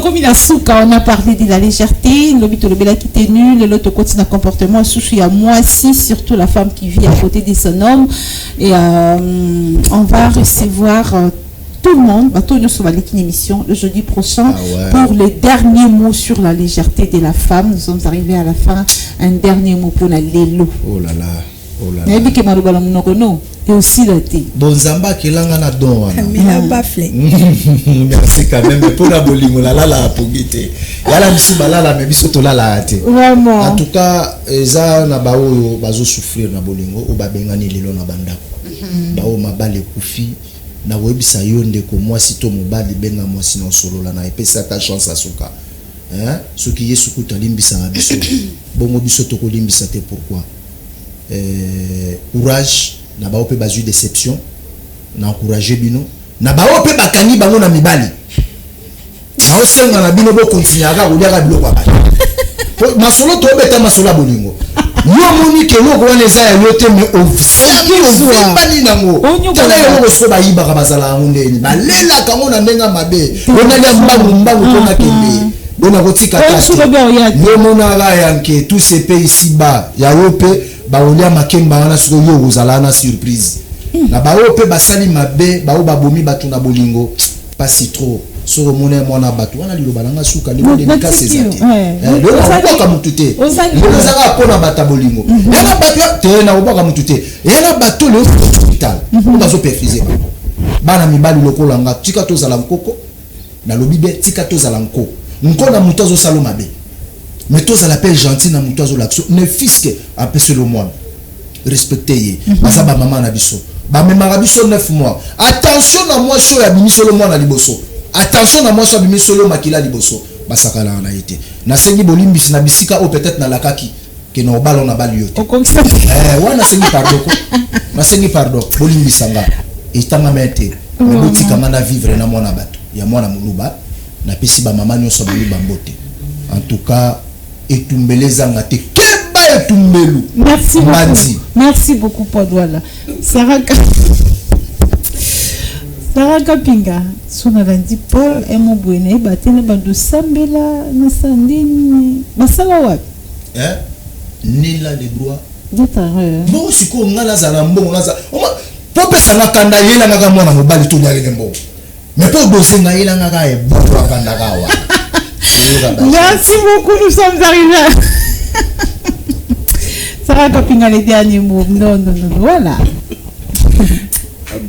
[SPEAKER 1] Comme il a souka, on a parlé de la légèreté, l'obito le bela qui est nul, l'autre continue un comportement souci à moi si, surtout la femme qui vit à côté de son homme. Et on va recevoir tout le monde, tout le monde sur émission le jeudi prochain pour les derniers mots sur la légèreté de la femme. Nous sommes arrivés à la fin, un dernier mot pour la lélo.
[SPEAKER 9] Oh là là. Oh là
[SPEAKER 1] là. Et aussi la thé.
[SPEAKER 9] Bon Zamba qui l'a na don.
[SPEAKER 10] Mais la bafle.
[SPEAKER 9] Merci quand même pour la bolingo la pour guiter. Yala biso balala mais biso to la thé.
[SPEAKER 1] Vraiment.
[SPEAKER 9] En tout cas, eza na bao bazo souffrir na bolingo o ba bengani lelo na banda. Bao mabale kufi na webisa yonde ko moi sito mobali benga moi sino solo la na epesa ta chance asuka. Hein? Ce qui est sukuta limbisa na biso. Bongo biso to ko limbisa te pourquoi? Courage na ba ope bazu déception na encourager bino na ba ope bakani bango na mibali na osenga na bino bo continuer aka kuliaka biloko ba masolo to beta masolo bolingo yo moni ke loko wana eza ya yote me officiellement bani nango tala yo ko so ba yiba ka bazala ngundeni balela kango na ndenga mabe ona ya mbangu kona kende bona kotika tati yo mona la yanke tous ces pays ici bas ya yope baolia makemba wana siko yo kozala na surprise na baope basali mabe bao babomi batu na bolingo pas si trop soro mona mwana batu wana lilo balanga suka lilo delika sezati lelo oboka mutute lelo zaka pona bata bolingo yana batu te na oboka mutute yana batu le hospital bazo perfiser bana mibali lokola nga tika to zala nkoko na lobibe tika to zala nkoko nkona mutazo salo mabe. Mais tous à l'appel gentil na mutozo l'action ne fisque après le mois respectez bazaba maman na biso ba memara biso 9 mois attention na moi so ya bimiso le mois na liboso attention na moi so bimiso le makila liboso basakala na été na sengi bolimbisi na bisika o peut-être na lakaki que no balo na bali yote wana sengi pardon na sengi pardon bolimbisanga itanga mete mais botika na vivre na mona bato ya mwana muluba na pesi ba maman nyo so buluba mbote en tout cas et tumbelezanga te keba et tumbelu.
[SPEAKER 1] Merci beaucoup. Merci beaucoup Podwala. Sarah Kapinga sona landi Paul et mon buene batene bandu sambela na sandini basala wapi
[SPEAKER 9] ni la de droit
[SPEAKER 1] bon
[SPEAKER 9] siko ngala za mbongo ngaza pope sanga kanda yela ngaka mwana mobali to nyale mbo mais po doser nga yela ngaka e bo kanda kawa.
[SPEAKER 1] Merci beaucoup, nous sommes arrivés. Sarah Kapinga les derniers mots. Non, voilà.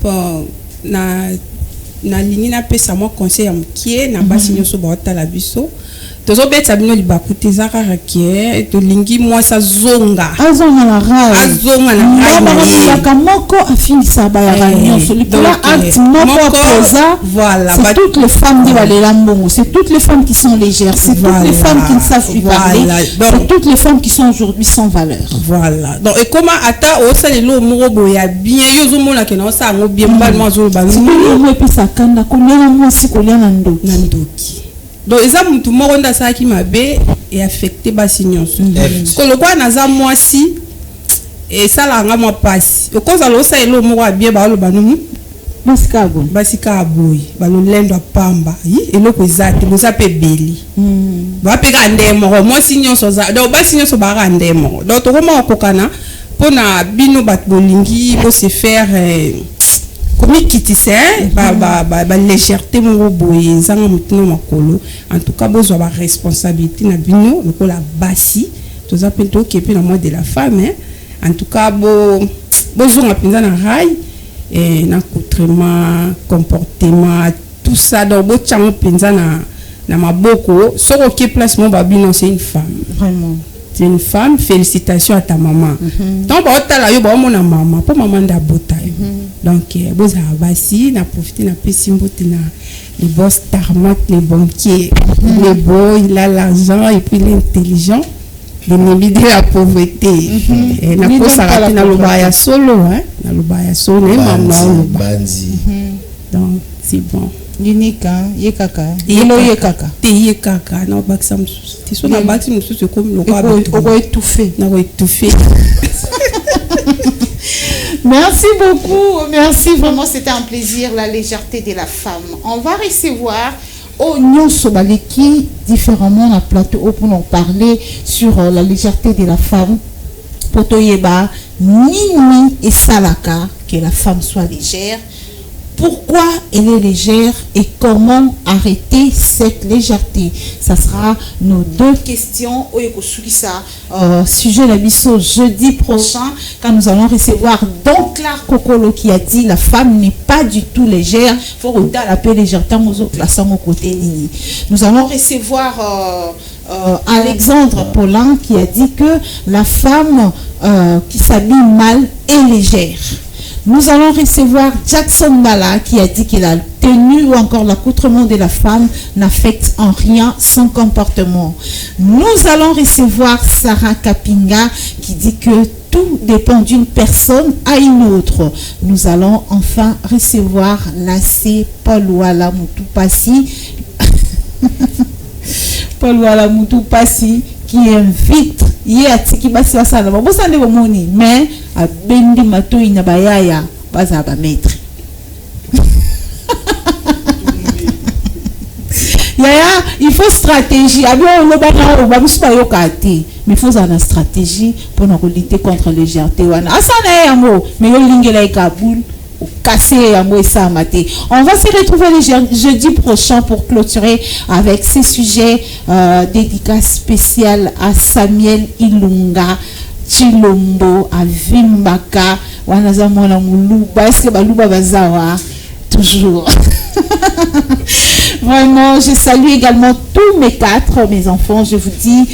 [SPEAKER 10] Bon, na ligne na pesa moi conseil am qui na basi nyoso ba ta la biso. Tozo beta bino libakute zaka rakie to lingi moi sa zonga.
[SPEAKER 1] Azonga la rai.
[SPEAKER 10] Azonga la rai.
[SPEAKER 1] Ya kamoko afingisa ba ya nyoso likola acte moko posa.
[SPEAKER 10] Voilà.
[SPEAKER 1] C'est toutes les femmes qui valent l'ambongo, c'est toutes les femmes qui sont légères, c'est toutes les femmes qui ne savent plus parler. C'est toutes les femmes qui sont aujourd'hui sans valeur.
[SPEAKER 10] Voilà. Donc et comment ata o salelo morobo ya bien yozo mona ke na sa ngo bien ba mo zo ba.
[SPEAKER 1] C'est moi puis ça kanda ko lena moi si ko lena
[SPEAKER 10] ndoki. Donc eza mutu moko nda sa ki mabe et affecté basi nyonso ko lokwa naza mwasi et ça la nga mo passe o koza lo sa elo moko abie ba lo banu basika boy ba lo lendo pamba yi eloko ezate boza pe beli ba pe ka ndemo mwasi nyonso za donc basi nyonso ba ka ndemo donc to koma okokana pona bino bat bolingi bo se faire comme qui tisse ba légèreté mon boye zanga mutino makolo en tout cas besoin ba responsabilité na bino lokola basi to za pento qui est na moi de la femme en tout cas besoin penza na rai et na accoutrement comportement tout ça donc bo tchango penza na maboko soko qui place mon babino c'est une femme
[SPEAKER 1] vraiment.
[SPEAKER 10] C'est une femme, félicitations à ta maman. Donc, mon maman, pas maman d'abota. Donc, vous avez na profité na pesimbote na les boss tarmac, les banquiers, les beaux, il a l'argent et puis l'intelligent. l'ennemi de la pauvreté. Et na posaka na loba ya solo, hein, na loba ya solo et maman
[SPEAKER 9] banzi.
[SPEAKER 10] Donc c'est bon.
[SPEAKER 1] Unique, hein, yekaka. Yelo yekaka.
[SPEAKER 10] Te yekaka, na baksa msusu. Ti so na baksa msusu comme le quoi.
[SPEAKER 1] Oko étouffé.
[SPEAKER 10] Na ko étouffé.
[SPEAKER 1] Merci beaucoup, merci vraiment, c'était un plaisir, la légèreté de la femme. On va recevoir Oignon Sobaleki différemment dans le plateau pour nous parler sur la légèreté de la femme. Potoyeba, Nini et Salaka, que la femme soit légère. Pourquoi elle est légère et comment arrêter cette légèreté? Ça sera nos deux questions. Sujet l'abisso jeudi prochain, quand nous allons recevoir Don Clark Kokolo qui a dit la femme n'est pas du tout légère. Il faut regarder la paix légèreté aux côté. Nous allons recevoir Alexandre Paulin qui a dit que la femme qui s'habille mal est légère. Nous allons recevoir Jackson Bala qui a dit que la tenue ou encore l'accoutrement de la femme n'affecte en rien son comportement. Nous allons recevoir Sarah Kapinga qui dit que tout dépend d'une personne à une autre. Nous allons enfin recevoir Nassé Paul Wala Moutupassi. Paul Wala Moutupassi qui invite Yatiki Basi Wasana. Bon, ça n'est pas moni, mais à Bendi Mato Inabayaya, pas à maître. Yaya, il faut stratégie. Mais il faut une stratégie pour nous lutter contre la légèreté. Mais on va se retrouver le jeudi prochain pour clôturer avec ces sujets dédicace spéciale à Samuel Ilunga Chilombo à Vimbaka Wanazamona Muluba. Est-ce que Baluba Bazawa toujours vraiment je salue également tous mes enfants. Je vous dis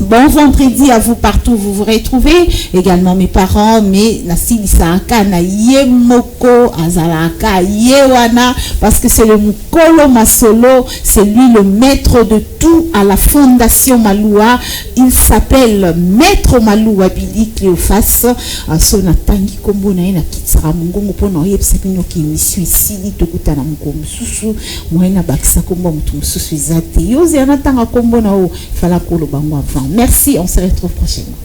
[SPEAKER 1] bon vendredi à vous partout où vous vous retrouvez. Également mes parents, mais Nassili Saaka, na Yemoko, Azalaka, Yewana, parce que c'est le Mukolo Masolo, c'est lui le maître de tout à la Fondation Maloua. Il s'appelle Maître Maloua Billy Cléophas. Sona Tangi Kombo na ina Kitsara Mungongo Pono Yepsapino qui émission ici, Tokuta na Mungongo Susu, Moena Baksa Kombo Mutum Susu Zate. Yoze Anatanga Kombo na O, Fala Kolo Bango avant. Merci, on se retrouve prochainement.